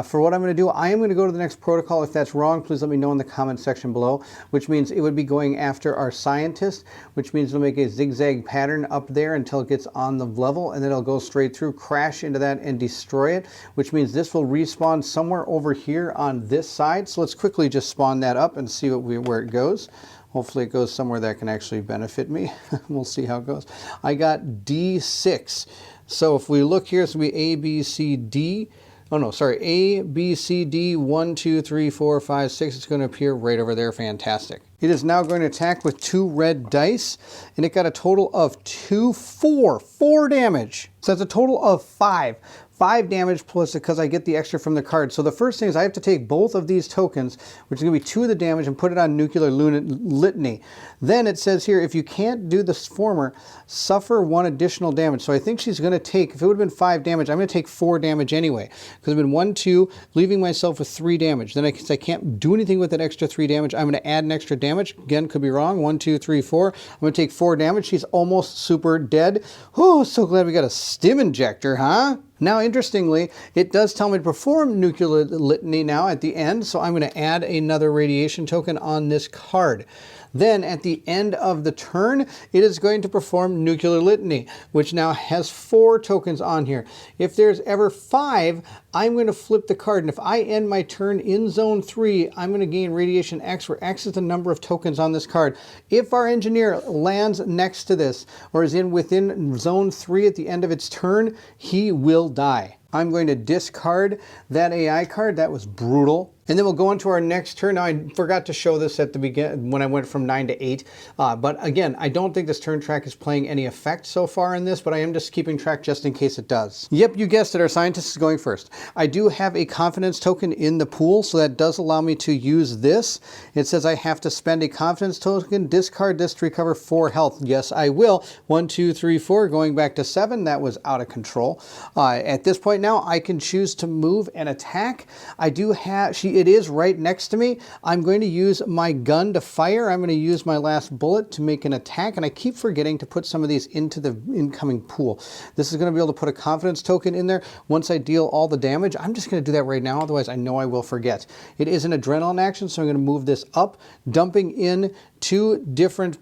For what I'm going to do, I am going to go to the next protocol. If that's wrong, please let me know in the comment section below, which means it would be going after our scientist, which means it'll make a zigzag pattern up there until it gets on the level, and then it'll go straight through, crash into that, and destroy it, which means this will respawn somewhere over here on this side. So let's quickly just spawn that up and see where it goes. Hopefully it goes somewhere that can actually benefit me. We'll see how it goes. I got D6. So if we look here, it's going to be A, B, C, D. Oh no, sorry, A, B, C, D, 1, 2, 3, 4, 5, 6. It's going to appear right over there. Fantastic. It is now going to attack with 2 red dice, and it got a total of 4 damage. So that's a total of 5. 5 damage plus because I get the extra from the card. So the first thing is I have to take both of these tokens, which is going to be 2 of the damage, and put it on nuclear litany. Then it says here, if you can't do the former, suffer 1 additional damage. So I think she's going to take, if it would have been 5 damage, I'm going to take 4 damage anyway, because I've been 1, 2, leaving myself with 3 damage. Then I can't do anything with that extra 3 damage. I'm going to add an extra damage. Again, could be wrong. 1, 2, 3, 4. I'm going to take 4 damage. She's almost super dead. Oh, so glad we got a stim injector, huh? Now, interestingly, it does tell me to perform nuclear litany now at the end, so I'm going to add another radiation token on this card. Then at the end of the turn, it is going to perform Nuclear Litany, which now has 4 tokens on here. If there's ever 5, I'm going to flip the card, and if I end my turn in zone 3, I'm going to gain Radiation X, where X is the number of tokens on this card. If our engineer lands next to this, or is within zone 3 at the end of its turn, he will die. I'm going to discard that AI card. That was brutal. And then we'll go into our next turn. Now, I forgot to show this at the beginning when I went from 9 to 8. But again, I don't think this turn track is playing any effect so far in this, but I am just keeping track just in case it does. Yep, you guessed it. Our scientist is going first. I do have a confidence token in the pool, so that does allow me to use this. It says I have to spend a confidence token, discard this to recover 4 health. Yes, I will. 1, 2, 3, 4, going back to 7. That was out of control. At this point now, I can choose to move and attack. I do have, it is right next to me. I'm going to use my gun to fire. I'm going to use my last bullet to make an attack, and I keep forgetting to put some of these into the incoming pool. This is going to be able to put a confidence token in there once I deal all the damage. I'm just going to do that right now, otherwise I know I will forget. It is an adrenaline action, so I'm going to move this up, dumping in 2 different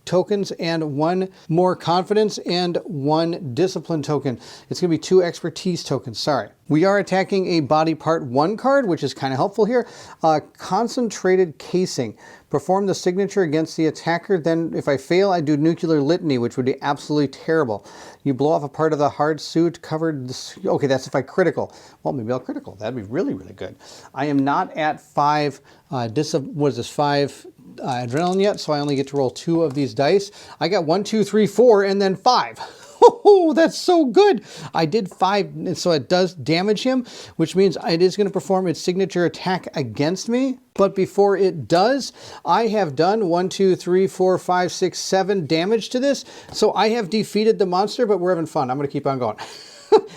tokens and 1 more confidence and 1 discipline token. It's going to be 2 expertise tokens, sorry. We are attacking a body part 1 card, which is kind of helpful here. Concentrated casing. Perform the signature against the attacker. Then if I fail, I do Nuclear Litany, which would be absolutely terrible. You blow off a part of the hard suit covered. Okay, that's if I critical. Well, maybe I'll critical. That'd be really, really good. I am not at 5, what is this, 5 adrenaline yet, so I only get to roll 2 of these dice. I got 1, 2, 3, 4, and then 5. Oh, that's so good. I did 5, and so it does damage him, which means it is going to perform its signature attack against me. But before it does, I have done 1, 2, 3, 4, 5, 6, 7 damage to this. So I have defeated the monster, but we're having fun. I'm going to keep on going.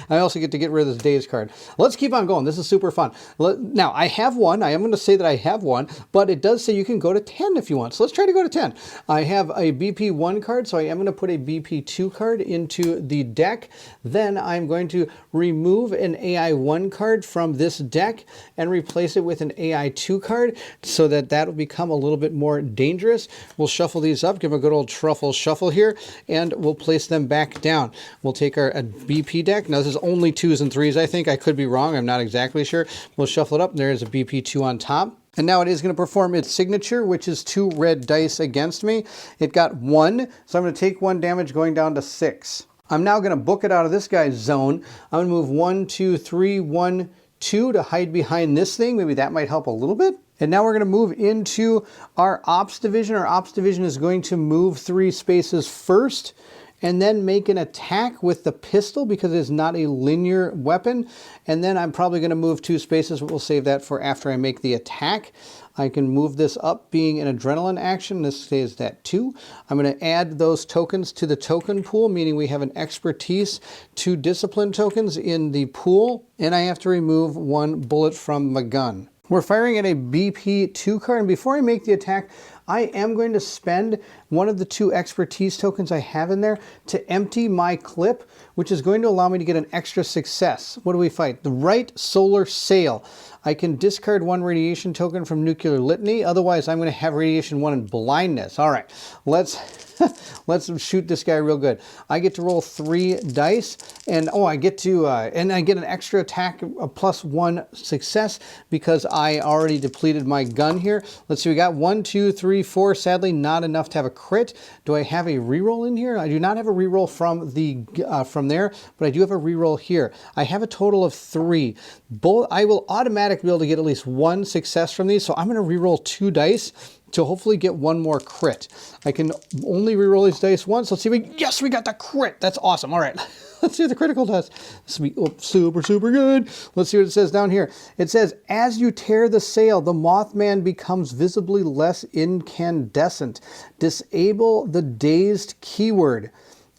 I also get to get rid of this Daze card. Let's keep on going. This is super fun. Now, I have 1. I am going to say that I have 1, but it does say you can go to 10 if you want. So let's try to go to 10. I have a BP 1 card, so I am going to put a BP 2 card into the deck. Then I'm going to remove an AI 1 card from this deck and replace it with an AI 2 card so that that will become a little bit more dangerous. We'll shuffle these up, give them a good old truffle shuffle here, and we'll place them back down. We'll take our BP deck. Now, this is only 2s and 3s, I think. I could be wrong. I'm not exactly sure. We'll shuffle it up. There's a BP 2 on top. And now it is going to perform its signature, which is 2 red dice against me. It got 1, so I'm going to take 1 damage going down to 6. I'm now going to book it out of this guy's zone. I'm going to move 1, 2, 3, 1, 2 to hide behind this thing. Maybe that might help a little bit. And now we're going to move into our Ops Division. Our Ops Division is going to move 3 spaces first, and then make an attack with the pistol because it is not a linear weapon. And then I'm probably going to move 2 spaces, but we'll save that for after I make the attack. I can move this up being an adrenaline action. This stays at 2. I'm going to add those tokens to the token pool, meaning we have an expertise, 2 discipline tokens in the pool, and I have to remove 1 bullet from my gun. We're firing at a BP 2 card, and before I make the attack, I am going to spend one of the 2 expertise tokens I have in there to empty my clip, which is going to allow me to get an extra success. What do we fight? The right solar sail. I can discard 1 radiation token from Nuclear Litany. Otherwise, I'm going to have radiation 1 and blindness. All right, let's shoot this guy real good. I get to roll 3 dice, and I get to and I get an extra attack, a +1 success because I already depleted my gun here. Let's see, we got 1, 2, 3, 4. Sadly, not enough to have a crit. Do I have a reroll in here? I do not have a reroll from there, but I do have a reroll here. I have a total of 3. I will automatically be able to get at least 1 success from these, so I'm going to reroll 2 dice to hopefully get 1 more crit. I can only reroll these dice once. Let's see. Yes, we got the crit. That's awesome. All right. Let's see what the critical does. This will be super, super good. Let's see what it says down here. It says, as you tear the sail, the Mothman becomes visibly less incandescent. Disable the dazed keyword.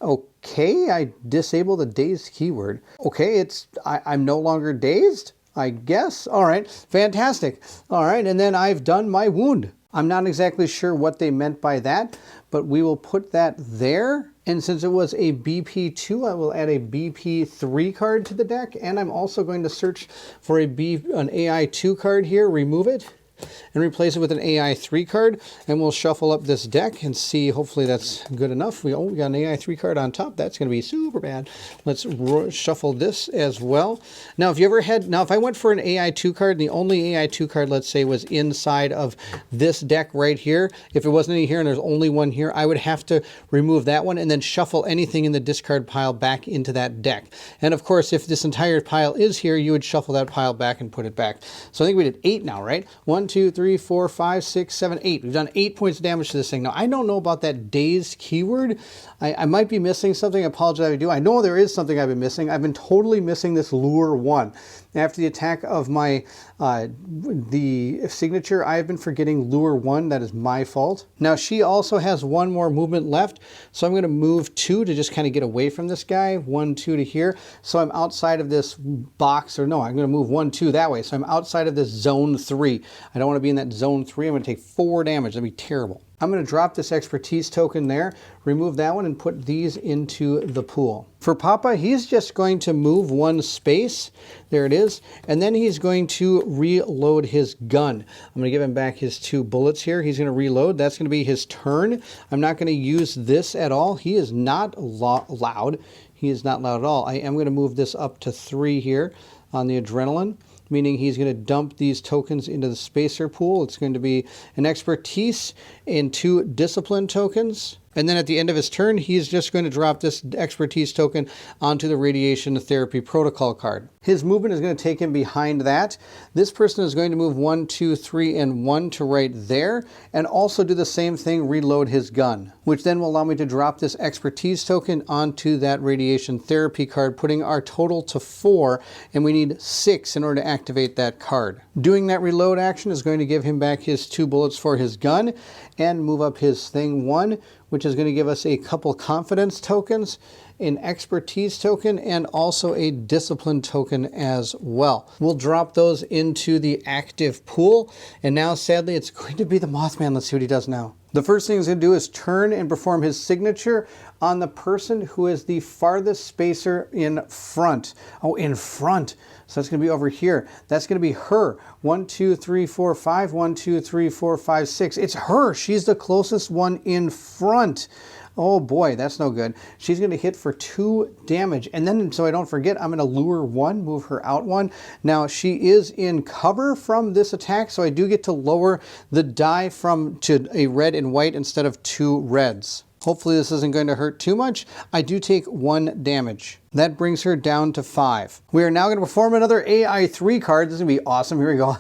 Okay, I disable the dazed keyword. Okay, I'm no longer dazed, I guess. All right, fantastic. All right, and then I've done my wound. I'm not exactly sure what they meant by that, but we will put that there. And since it was a BP2, I will add a BP3 card to the deck. And I'm also going to search for an AI2 card here, remove it. and replace it with an AI 3 card. And we'll shuffle up this deck and see, hopefully that's good enough. We got an AI 3 card on top. That's going to be super bad. Let's shuffle this as well. Now, if I went for an AI 2 card, and the only AI 2 card, let's say, was inside of this deck right here, if it wasn't any here and there's only one here, I would have to remove that one and then shuffle anything in the discard pile back into that deck. And of course, if this entire pile is here, you would shuffle that pile back and put it back. So I think we did 8 now, right? 1, 2, 3, 4, 5, 6, 7, 8. We've done 8 points of damage to this thing. Now, I don't know about that dazed keyword. I might be missing something. I apologize if I do. I know there is something I've been missing. I've been totally missing this lure 1. After the attack of my the signature, I've been forgetting lure 1. That is my fault. Now, she also has 1 more movement left, so I'm going to move 2 to just kind of get away from this guy. 1, 2 to here. So I'm outside of this box, or no, I'm going to move 1, 2 that way. So I'm outside of this zone 3. I don't want to be in that zone 3. I'm going to take 4 damage. That'd be terrible. I'm going to drop this expertise token there, remove that one, and put these into the pool. For Papa, he's just going to move 1 space. There it is. And then he's going to reload his gun. I'm going to give him back his 2 bullets here. He's going to reload. That's going to be his turn. I'm not going to use this at all. He is not loud. He is not loud at all. I am going to move this up to 3 here on the adrenaline, meaning he's going to dump these tokens into the spacer pool. It's going to be an expertise and 2 discipline tokens. And then at the end of his turn, he's just going to drop this expertise token onto the radiation therapy protocol card. His movement is going to take him behind that. This person is going to move 1, 2, 3, and 1 to right there, and also do the same thing, reload his gun, which then will allow me to drop this expertise token onto that radiation therapy card, putting our total to 4, and we need 6 in order to activate that card. Doing that reload action is going to give him back his 2 bullets for his gun, and move up his thing 1, which is going to give us a couple confidence tokens, an expertise token, and also a discipline token as well. We'll drop those into the active pool, and now sadly it's going to be the Mothman. Let's see what he does now. The first thing he's going to do is turn and perform his signature on the person who is the farthest spacer in front. Oh, in front. So that's going to be over here. That's going to be her. 1, 2, 3, 4, 5. 1, 2, 3, 4, 5, 6. It's her. She's the closest one in front. Oh boy, that's no good. She's going to hit for 2 damage. And then, so I don't forget, I'm going to lure 1, move her out 1. Now, she is in cover from this attack, so I do get to lower the die to a red and white instead of 2 reds. Hopefully this isn't going to hurt too much. I do take 1 damage. That brings her down to 5. We are now going to perform another AI 3 card. This is going to be awesome. Here we go.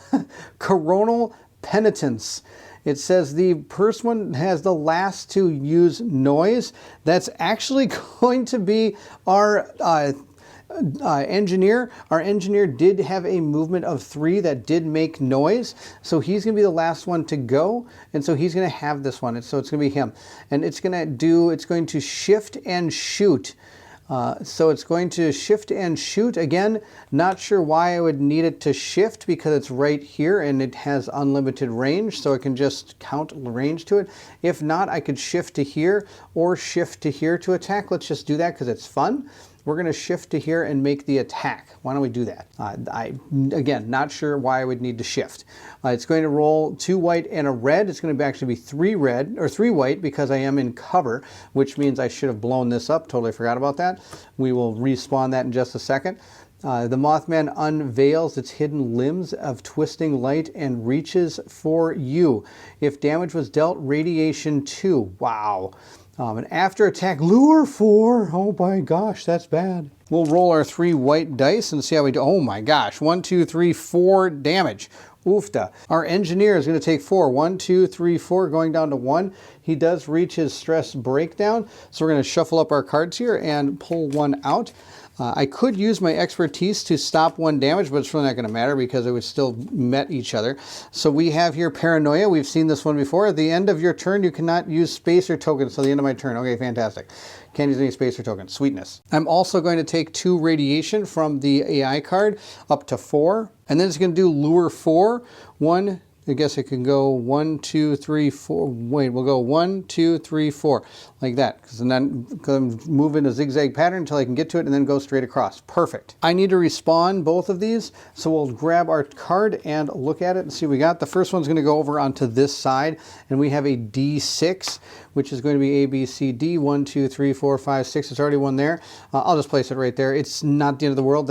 Coronal Penitence. It says the first one has the last to use noise. That's actually going to be our engineer. Our engineer did have a movement of 3 that did make noise, so he's going to be the last one to go, and so he's going to have this one. So it's going to be him, and it's going to shift and shoot. So it's going to shift and shoot. Again, not sure why I would need it to shift, because it's right here and it has unlimited range, so I can just count range to it. If not, I could shift to here or shift to here to attack. Let's just do that because it's fun. We're going to shift to here and make the attack. Why don't we do that? Again, not sure why I would need to shift. It's going to roll 2 white and a red. It's going to actually be 3 red or 3 white because I am in cover, which means I should have blown this up. Totally forgot about that. We will respawn that in just a second. The Mothman unveils its hidden limbs of twisting light and reaches for you. If damage was dealt, radiation 2. Wow. And after attack, lure 4. Oh my gosh, that's bad. We'll roll our 3 white dice and see how we do. Oh my gosh, 1, 2, 3, 4 damage. Oofta. Our engineer is going to take 4. 1, 2, 3, 4, going down to 1. He does reach his stress breakdown, so we're going to shuffle up our cards here and pull 1 out. I could use my expertise to stop 1 damage, but it's really not going to matter because it would still met each other. So we have here Paranoia. We've seen this one before. At the end of your turn, you cannot use spacer tokens till the end of my turn. Okay, fantastic. Can't use any spacer tokens. Sweetness. I'm also going to take 2 radiation from the AI card up to 4. And then it's going to do lure 4. 1, I guess it can go 1, 2, 3, 4. Wait, we'll go 1, 2, 3, 4, like that. Because then move in a zigzag pattern until I can get to it and then go straight across. Perfect. I need to respawn both of these, so we'll grab our card and look at it and see what we got. The first one's going to go over onto this side, and we have a D6, which is going to be A, B, C, D, 1, 2, 3, 4, 5, 6. There's already one there. I'll just place it right there. It's not the end of the world.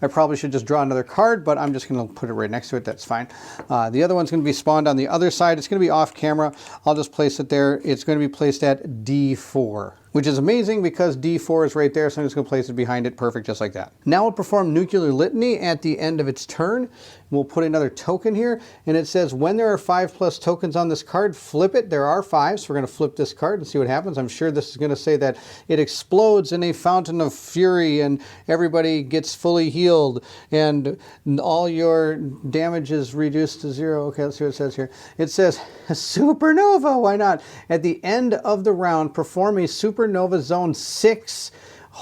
I probably should just draw another card, but I'm just going to put it right next to it. That's fine. The other one's going to be spawned on the other side. It's going to be off camera. I'll just place it there. It's going to be placed at D4, which is amazing because D4 is right there, so I'm just going to place it behind it. Perfect, just like that. Now we'll perform Nuclear Litany at the end of its turn. We'll put another token here, and it says when there are 5+ tokens on this card, flip it. There are 5, so we're going to flip this card and see what happens. I'm sure this is going to say that it explodes in a fountain of fury and everybody gets fully healed and all your damage is reduced to 0. Okay, let's see what it says here. It says supernova. Why not? At the end of the round, perform a supernova zone 6.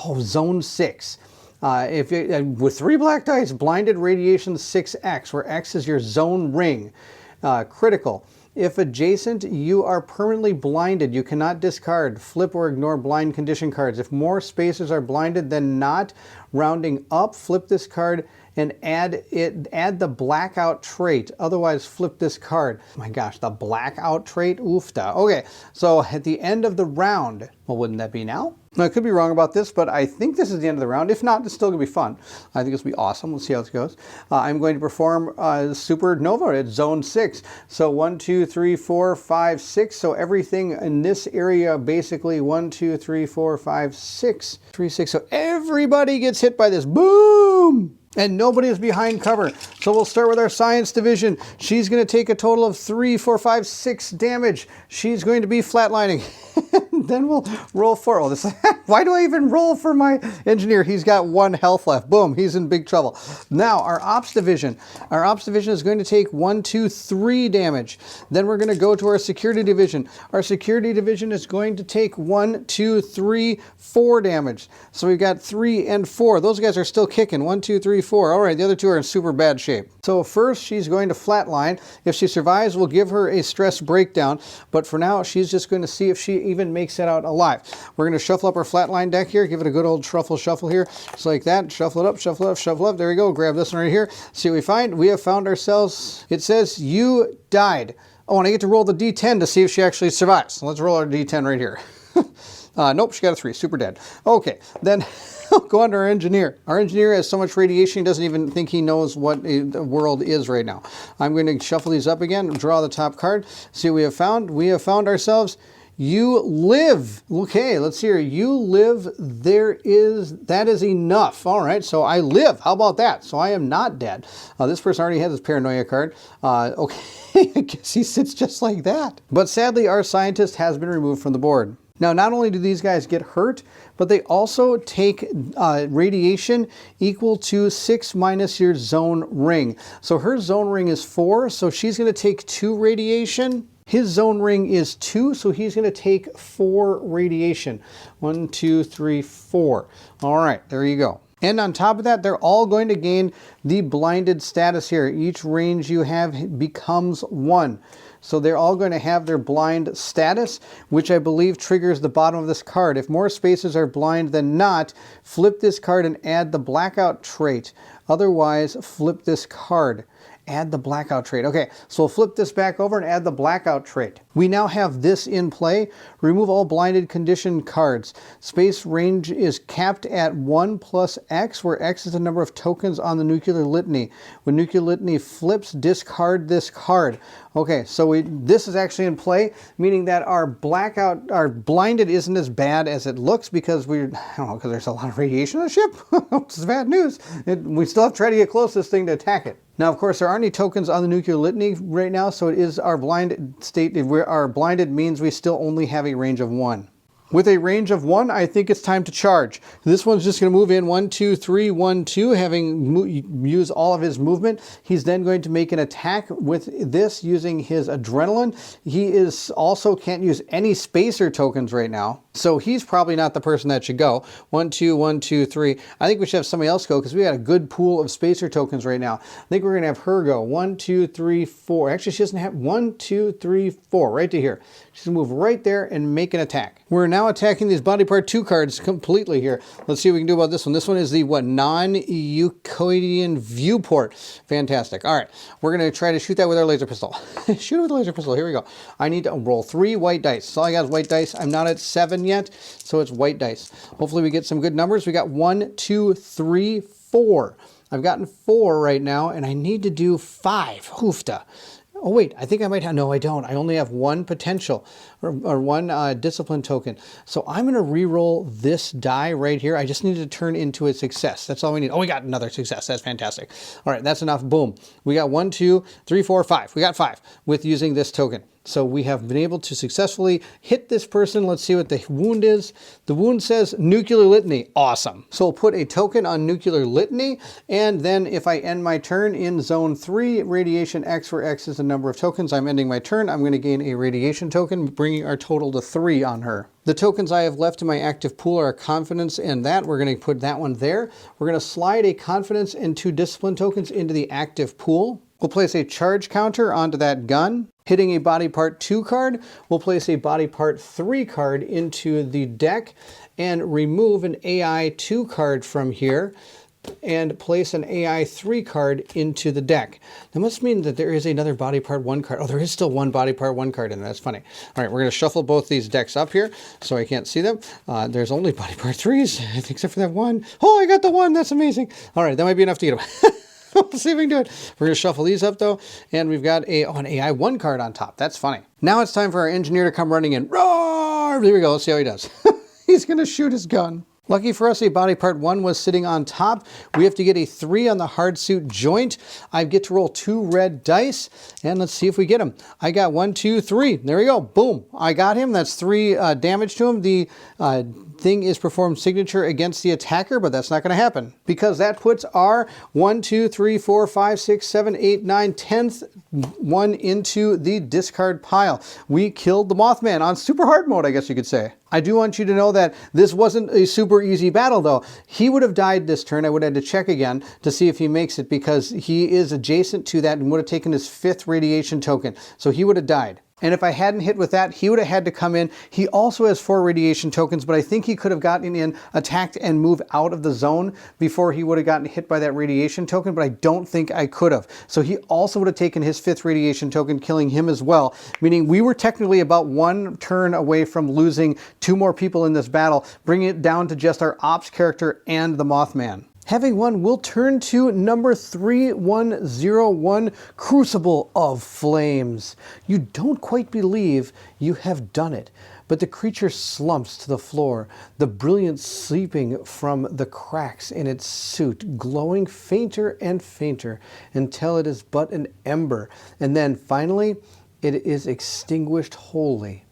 Oh, zone 6. With 3 black dice, blinded radiation 6x, where X is your zone ring. Critical. If adjacent, you are permanently blinded. You cannot discard, flip, or ignore blind condition cards. If more spaces are blinded than not, rounding up, flip this card and add the blackout trait. Otherwise, flip this card. Oh my gosh, the blackout trait? Oofta. Okay, so at the end of the round, well, wouldn't that be now? Now, I could be wrong about this, but I think this is the end of the round. If not, it's still going to be fun. I think this will be awesome. Let's see how this goes. I'm going to perform Supernova at Zone 6. So 1, 2, 3, 4, 5, 6. So everything in this area, basically 1, 2, 3, 4, 5, 6. 3, 6. So everybody gets hit by this. Boom! And nobody is behind cover. So we'll start with our science division. She's going to take a total of 3, 4, 5, 6 damage. She's going to be flatlining. Then we'll roll 4. Oh, why do I even roll for my engineer? He's got 1 health left. Boom, he's in big trouble. Now, our ops division. Our ops division is going to take 1, 2, 3 damage. Then we're going to go to our security division. Our security division is going to take 1, 2, 3, 4 damage. So we've got 3 and 4. Those guys are still kicking. 1, 2, 3, 4. All right, the other 2 are in super bad shape. So first, she's going to flatline. If she survives, we'll give her a stress breakdown. But for now, she's just going to see if she even makes it out alive. We're going to shuffle up our flatline deck here. Give it a good old shuffle here. Just like that. Shuffle it up, shuffle up, shuffle up. There we go. Grab this one right here. See what we find. We have found ourselves, it says you died. Oh, and I get to roll the D10 to see if she actually survives. So let's roll our D10 right here. Nope, she got a 3. Super dead. Okay, then go on to our engineer. Our engineer has so much radiation, he doesn't even think he knows what the world is right now. I'm going to shuffle these up again, draw the top card, see what we have found. We have found ourselves, you live. Okay, let's see here. You live, that is enough. All right, so I live. How about that? So I am not dead. This person already has his paranoia card. Okay, I guess he sits just like that. But sadly, our scientist has been removed from the board. Now, not only do these guys get hurt, but they also take radiation equal to 6 minus your zone ring. So her zone ring is 4, so she's going to take 2 radiation. His zone ring is 2, so he's going to take 4 radiation. 1, 2, 3, 4. All right, there you go. And on top of that, they're all going to gain the blinded status here. Each range you have becomes 1. So they're all going to have their blind status, which I believe triggers the bottom of this card. If more spaces are blind than not, flip this card and add the blackout trait. Otherwise, flip this card. Add the blackout trait. Okay, so we'll flip this back over and add the blackout trait. We now have this in play. Remove all blinded condition cards. Space range is capped at 1 plus X, where X is the number of tokens on the Nuclear Litany. When Nuclear Litany flips, discard this card. Okay, so this is actually in play, meaning that our blinded isn't as bad as it looks because because there's a lot of radiation on the ship. This is bad news. We still have to try to get close to this thing to attack it. Now, of course, there aren't any tokens on the Nuclear Litany right now, so it is our blind state. Our blinded means we still only have a range of 1. With a range of 1, I think it's time to charge. This one's just going to move in 1, 2, 3, 1, 2, having used all of his movement. He's then going to make an attack with this using his adrenaline. He is also can't use any spacer tokens right now. So he's probably not the person that should go. 1, 2, 1, 2, 3. I think we should have somebody else go because we got a good pool of spacer tokens right now. I think we're going to have her go. 1, 2, 3, 4. Actually, she doesn't have 1, 2, 3, 4 right to here. She's going to move right there and make an attack. We're now attacking these body part 2 cards completely here. Let's see what we can do about this one. This one is the non-Euclidean viewport. Fantastic. All right. We're going to try to shoot that with our laser pistol. Shoot it with a laser pistol. Here we go. I need to roll 3 white dice. That's all I got is white dice. I'm not at 7 yet, so it's white dice. Hopefully we get some good numbers. We got 1, 2, 3, 4. I've gotten 4 right now, and I need to do 5. Hoofda. Oh wait, I think I might have, no I don't. I only have 1 potential, or 1 discipline token. So I'm gonna re-roll this die right here. I just need to turn into a success. That's all we need. Oh, we got another success, that's fantastic. All right, that's enough, boom. We got 1, 2, 3, 4, 5. We got 5 with using this token. So we have been able to successfully hit this person. Let's see what the wound is. The wound says nuclear litany. Awesome. So we'll put a token on nuclear litany. And then if I end my turn in zone 3, radiation X, where X is the number of tokens, I'm ending my turn. I'm going to gain a radiation token, bringing our total to 3 on her. The tokens I have left in my active pool are confidence and that. We're going to put that one there. We're going to slide a confidence and 2 discipline tokens into the active pool. We'll place a charge counter onto that gun. Hitting a body part 2 card, we'll place a body part 3 card into the deck and remove an AI 2 card from here and place an AI 3 card into the deck. That must mean that there is another body part 1 card. Oh, there is still 1 body part 1 card in there. That's funny. All right, we're going to shuffle both these decks up here so I can't see them. There's only body part 3s, I think, except for that 1. Oh, I got the 1. That's amazing. All right, that might be enough to get them. We'll see if we can do it. We're going to shuffle these up though, and we've got an AI 1 card on top. That's funny. Now it's time for our engineer to come running in. Roar! There we go. Let's see how he does. He's going to shoot his gun. Lucky for us, a body part 1 was sitting on top. We have to get a 3 on the hard suit joint. I get to roll 2 red dice, and let's see if we get him. I got 1, 2, 3. There we go. Boom. I got him. That's 3 damage to him. The thing is performed signature against the attacker, but that's not going to happen because that puts our 1, 2, 3, 4, 5, 6, 7, 8, 9, 10th one into the discard pile. We killed the Mothman on super hard mode, I guess you could say. I do want you to know that this wasn't a super easy battle though. He would have died this turn. I would have had to check again to see if he makes it because he is adjacent to that and would have taken his 5th radiation token. So he would have died. And if I hadn't hit with that, he would have had to come in. He also has 4 radiation tokens, but I think he could have gotten in, attacked, and moved out of the zone before he would have gotten hit by that radiation token, but I don't think I could have. So he also would have taken his 5th radiation token, killing him as well, meaning we were technically about 1 turn away from losing 2 more people in this battle, bringing it down to just our ops character and the Mothman. Having won, we'll turn to number 3101, Crucible of Flames. You don't quite believe you have done it, but the creature slumps to the floor, the brilliance seeping from the cracks in its suit, glowing fainter and fainter until it is but an ember, and then finally it is extinguished wholly.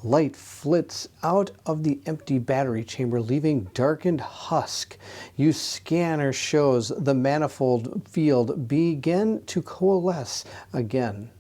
Light flits out of the empty battery chamber, leaving darkened husk. Your scanner shows the manifold field begin to coalesce again.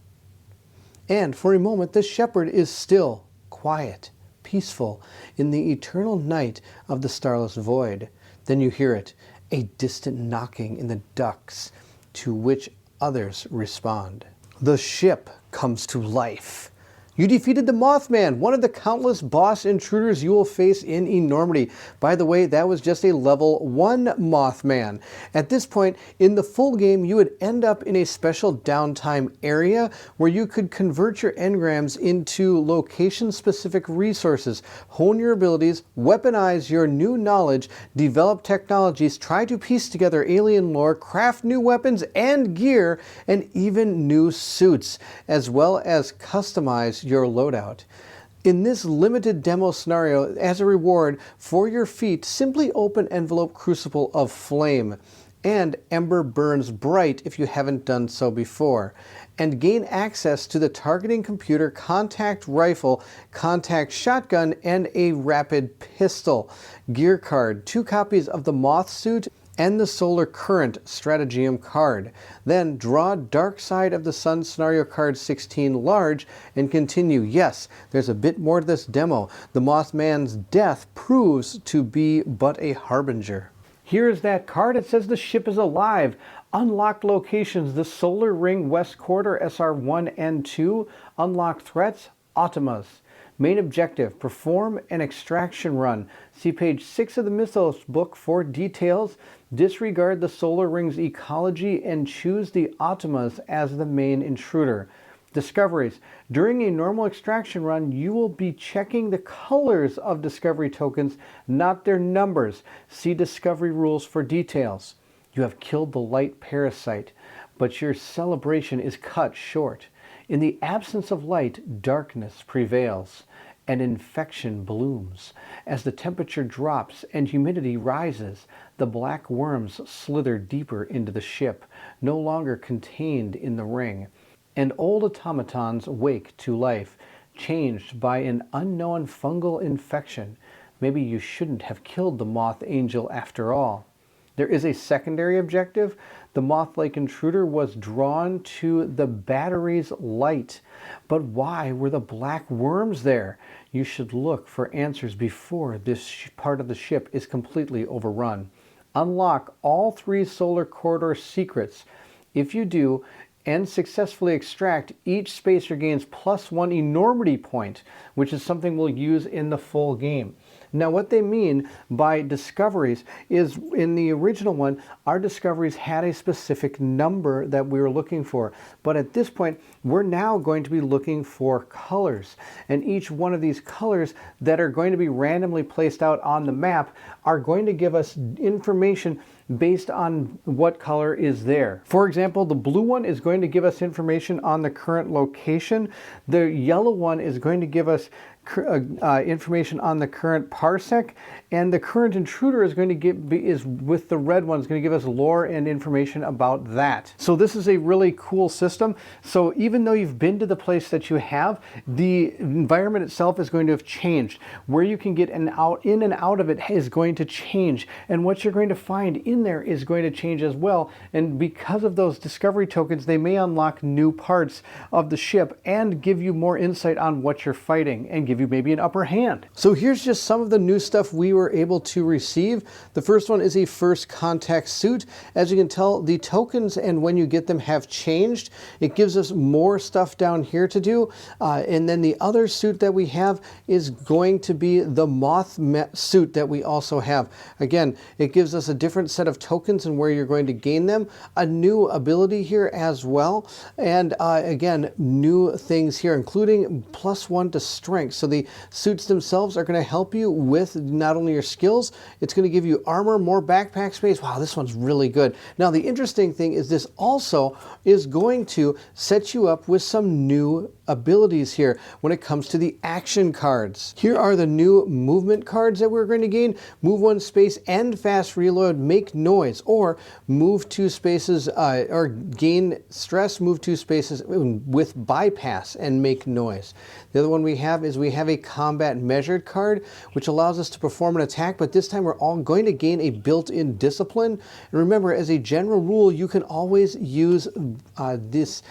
And for a moment, the shepherd is still, quiet, peaceful, in the eternal night of the starless void. Then you hear it, a distant knocking in the ducts, to which others respond. The ship comes to life. You defeated the Mothman, one of the countless boss intruders you will face in Enormity. By the way, that was just a level 1 Mothman. At this point, in the full game, you would end up in a special downtime area where you could convert your engrams into location-specific resources, hone your abilities, weaponize your new knowledge, develop technologies, try to piece together alien lore, craft new weapons and gear, and even new suits, as well as customize your loadout. In this limited demo scenario, as a reward for your feat, simply open envelope Crucible of Flame, and Ember burns bright if you haven't done so before, and gain access to the targeting computer, contact rifle, contact shotgun, and a rapid pistol. Gear card, 2 copies of the moth suit, and the Solar Current Stratagem card. Then draw Dark Side of the Sun scenario card 16 large and continue. Yes, there's a bit more to this demo. The Mothman's death proves to be but a harbinger. Here's that card. It says the ship is alive. Unlocked locations, the Solar Ring West Quarter SR1 and 2. Unlocked threats, Automas. Main objective, perform an extraction run. See page 6 of the Mythos book for details. Disregard the Solar Ring's ecology and choose the Automas as the main intruder. Discoveries. During a normal extraction run, you will be checking the colors of discovery tokens, not their numbers. See discovery rules for details. You have killed the light parasite, but your celebration is cut short. In the absence of light, darkness prevails, and infection blooms. As the temperature drops and humidity rises, the black worms slither deeper into the ship, no longer contained in the ring. And old automatons wake to life, changed by an unknown fungal infection. Maybe you shouldn't have killed the Moth Angel after all. There is a secondary objective. The moth-like intruder was drawn to the battery's light. But why were the black worms there? You should look for answers before this part of the ship is completely overrun. Unlock all 3 Solar Corridor secrets. If you do, and successfully extract, each spacer gains +1 enormity point, which is something we'll use in the full game. Now what they mean by discoveries is, in the original one, our discoveries had a specific number that we were looking for. But at this point, we're now going to be looking for colors. And each one of these colors that are going to be randomly placed out on the map are going to give us information based on what color is there. For example, the blue one is going to give us information on the current location. The yellow one is going to give us information on the current parsec, and the current intruder is going to is with the red one, is going to give us lore and information about that. So this is a really cool system. So even though you've been to the place that you have, the environment itself is going to have changed. Where you can get in and out of it is going to change, and what you're going to find in there is going to change as well. And because of those discovery tokens, they may unlock new parts of the ship and give you more insight on what you're fighting and give you maybe an upper hand. So here's just some of the new stuff we were able to receive. The first one is a first contact suit. As you can tell, the tokens and when you get them have changed. It gives us more stuff down here to do. And then the other suit that we have is going to be the moth suit that we also have. Again, it gives us a different set of tokens and where you're going to gain them. A new ability here as well. And again, new things here, including +1 to strength. So the suits themselves are going to help you with not only your skills, it's going to give you armor, more backpack space. Wow, this one's really good. Now, the interesting thing is this also is going to set you up with some new abilities here when it comes to the action cards. Here are the new movement cards that we're going to gain. Move 1 space and fast reload, make noise, or move 2 spaces or gain stress, move 2 spaces with bypass and make noise. The other one we have is we have a combat measured card, which allows us to perform an attack, but this time we're all going to gain a built-in discipline. And remember, as a general rule, you can always use this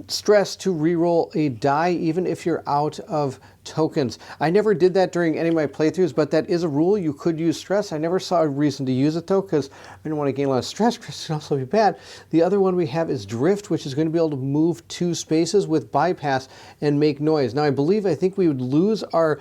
stress to reroll a die, even if you're out of tokens. I never did that during any of my playthroughs, but that is a rule. You could use stress. I never saw a reason to use it though, because I didn't want to gain a lot of stress because it can also be bad. The other one we have is drift, which is going to be able to move 2 spaces with bypass and make noise. Now I think we would lose our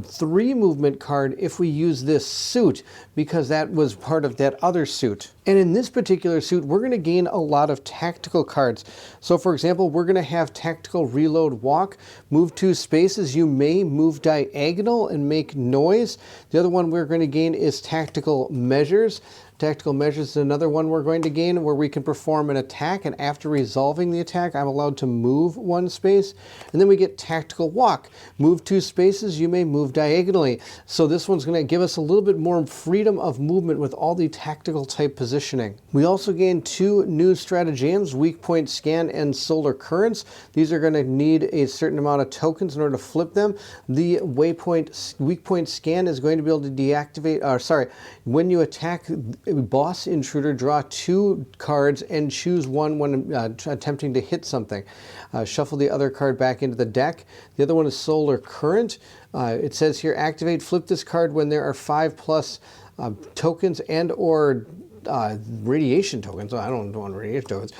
3 movement card if we use this suit, because that was part of that other suit. And in this particular suit, we're going to gain a lot of tactical cards. So for example, we're going to have tactical reload walk, move 2 spaces. You may move diagonal and make noise. The other one we're going to gain is tactical measures. Tactical measures is another one we're going to gain where we can perform an attack, and after resolving the attack, I'm allowed to move 1 space. And then we get tactical walk. Move 2 spaces, you may move diagonally. So this one's going to give us a little bit more freedom of movement with all the tactical type positioning. We also gain 2 new stratagems, weak point scan and solar currents. These are going to need a certain amount of tokens in order to flip them. The weak point scan is going to be able to deactivate, when you attack boss intruder, draw 2 cards and choose one when attempting to hit something. Shuffle the other card back into the deck. The other one is solar current. It says here, activate, flip this card when there are 5+ tokens and or radiation tokens. I don't want radiation tokens.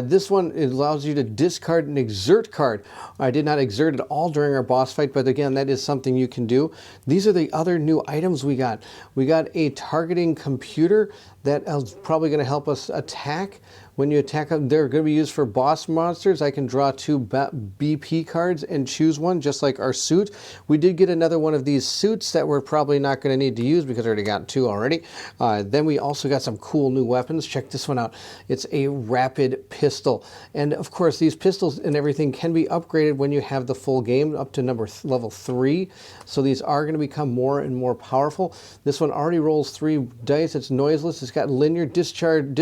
This one, it allows you to discard an exert card. I did not exert at all during our boss fight, but again, that is something you can do. These are the other new items we got. We got a targeting computer that is probably going to help us attack. When you attack them, they're going to be used for boss monsters. I can draw 2 BP cards and choose one, just like our suit. We did get another one of these suits that we're probably not going to need to use because I already got 2 already. Then we also got some cool new weapons. Check this one out. It's a rapid pistol. And of course, these pistols and everything can be upgraded when you have the full game up to level 3. So these are going to become more and more powerful. This one already rolls 3 dice. It's noiseless. It's got linear discharge,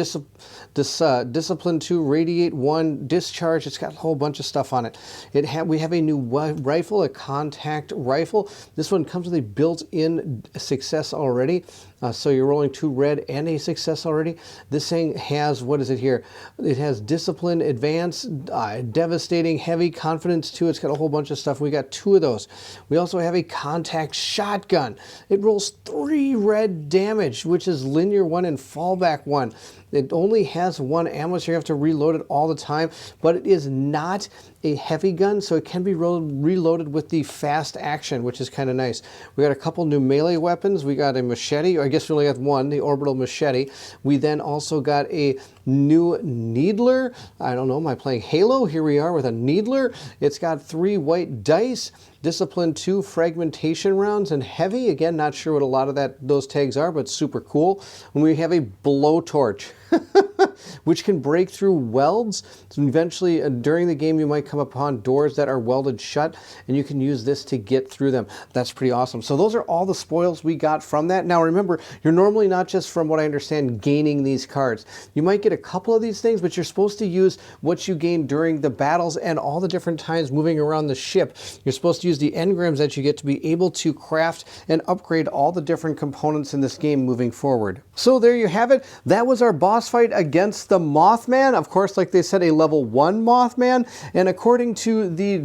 discipline 2, radiate 1, discharge. It's got a whole bunch of stuff on it. We have a new rifle, a contact rifle. This one comes with a built-in success already. So you're rolling 2 red and a success already. This thing has, what is it here? It has discipline, advance, devastating, heavy, confidence 2. It's got a whole bunch of stuff. We got 2 of those. We also have a contact shotgun. It rolls 3 red damage, which is linear 1 and fallback 1. It only has 1 ammo, so you have to reload it all the time, but it is not a heavy gun, so it can be reloaded with the fast action, which is kind of nice. We got a couple new melee weapons. We got a machete, or I guess we only got 1, the orbital machete. We then also got a new needler. I don't know, am I playing Halo? Here we are with a needler. It's got 3 white dice, discipline 2, fragmentation rounds, and heavy. Again, not sure what a lot of those tags are, but super cool. And we have a blowtorch, which can break through welds. So eventually, during the game, you might come upon doors that are welded shut, and you can use this to get through them. That's pretty awesome. So those are all the spoils we got from that. Now remember, you're normally not just, from what I understand, gaining these cards. You might get a couple of these things, but you're supposed to use what you gain during the battles and all the different times moving around the ship. You're supposed to use the engrams that you get to be able to craft and upgrade all the different components in this game moving forward. So there you have it. That was our boss fight against the Mothman. Of course, like they said, a level 1 Mothman. And according to the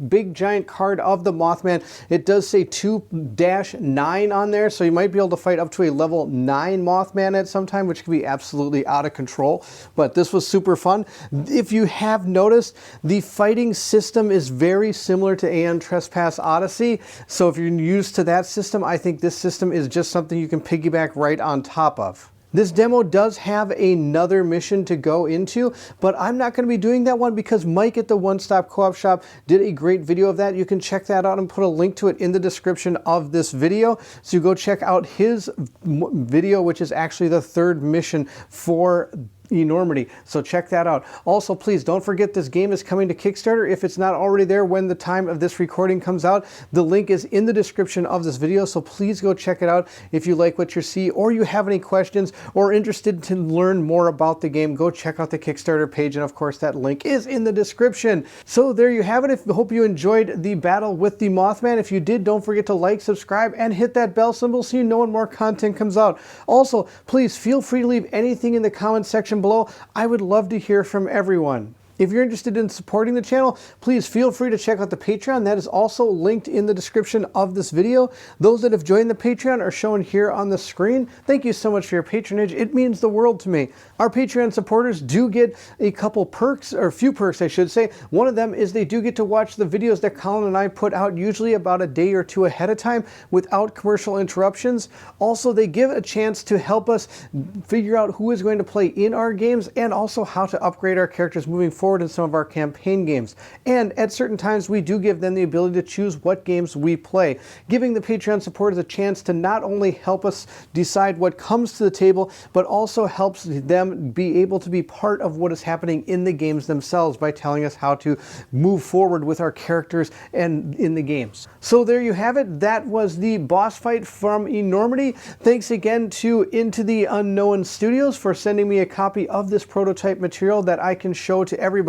big giant card of the Mothman, it does say 2-9 on there. So you might be able to fight up to a level 9 Mothman at some time, which could be absolutely out of control. But this was super fun. If you have noticed, the fighting system is very similar to Aeon Trespass Odyssey. So if you're used to that system, I think this system is just something you can piggyback right on top of. This demo does have another mission to go into, but I'm not going to be doing that one because Mike at the One Stop Co-op Shop did a great video of that. You can check that out and put a link to it in the description of this video. So you go check out his video, which is actually the 3rd mission for Enormity. So check that out. Also, please don't forget this game is coming to Kickstarter. If it's not already there when the time of this recording comes out, the link is in the description of this video. So please go check it out if you like what you see, or you have any questions or interested to learn more about the game. Go check out the Kickstarter page, and of course that link is in the description. So there you have it. I hope you enjoyed the battle with the Mothman. If you did, don't forget to like, subscribe, and hit that bell symbol so you know when more content comes out. Also, please feel free to leave anything in the comment section below. I would love to hear from everyone. If you're interested in supporting the channel, please feel free to check out the Patreon. That is also linked in the description of this video. Those that have joined the Patreon are shown here on the screen. Thank you so much for your patronage. It means the world to me. Our Patreon supporters do get a couple perks, or a few perks I should say. One of them is they do get to watch the videos that Colin and I put out usually about a day or 2 ahead of time without commercial interruptions. Also, they give a chance to help us figure out who is going to play in our games and also how to upgrade our characters moving forward in some of our campaign games. And at certain times, we do give them the ability to choose what games we play, giving the Patreon supporters a chance to not only help us decide what comes to the table, but also helps them be able to be part of what is happening in the games themselves by telling us how to move forward with our characters and in the games. So there you have it. That was the boss fight from Enormity. Thanks again to Into the Unknown Studios for sending me a copy of this prototype material that I can show to everybody.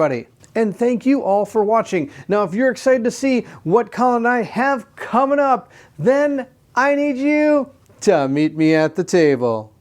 And thank you all for watching. Now, if you're excited to see what Colin and I have coming up, then I need you to meet me at the table.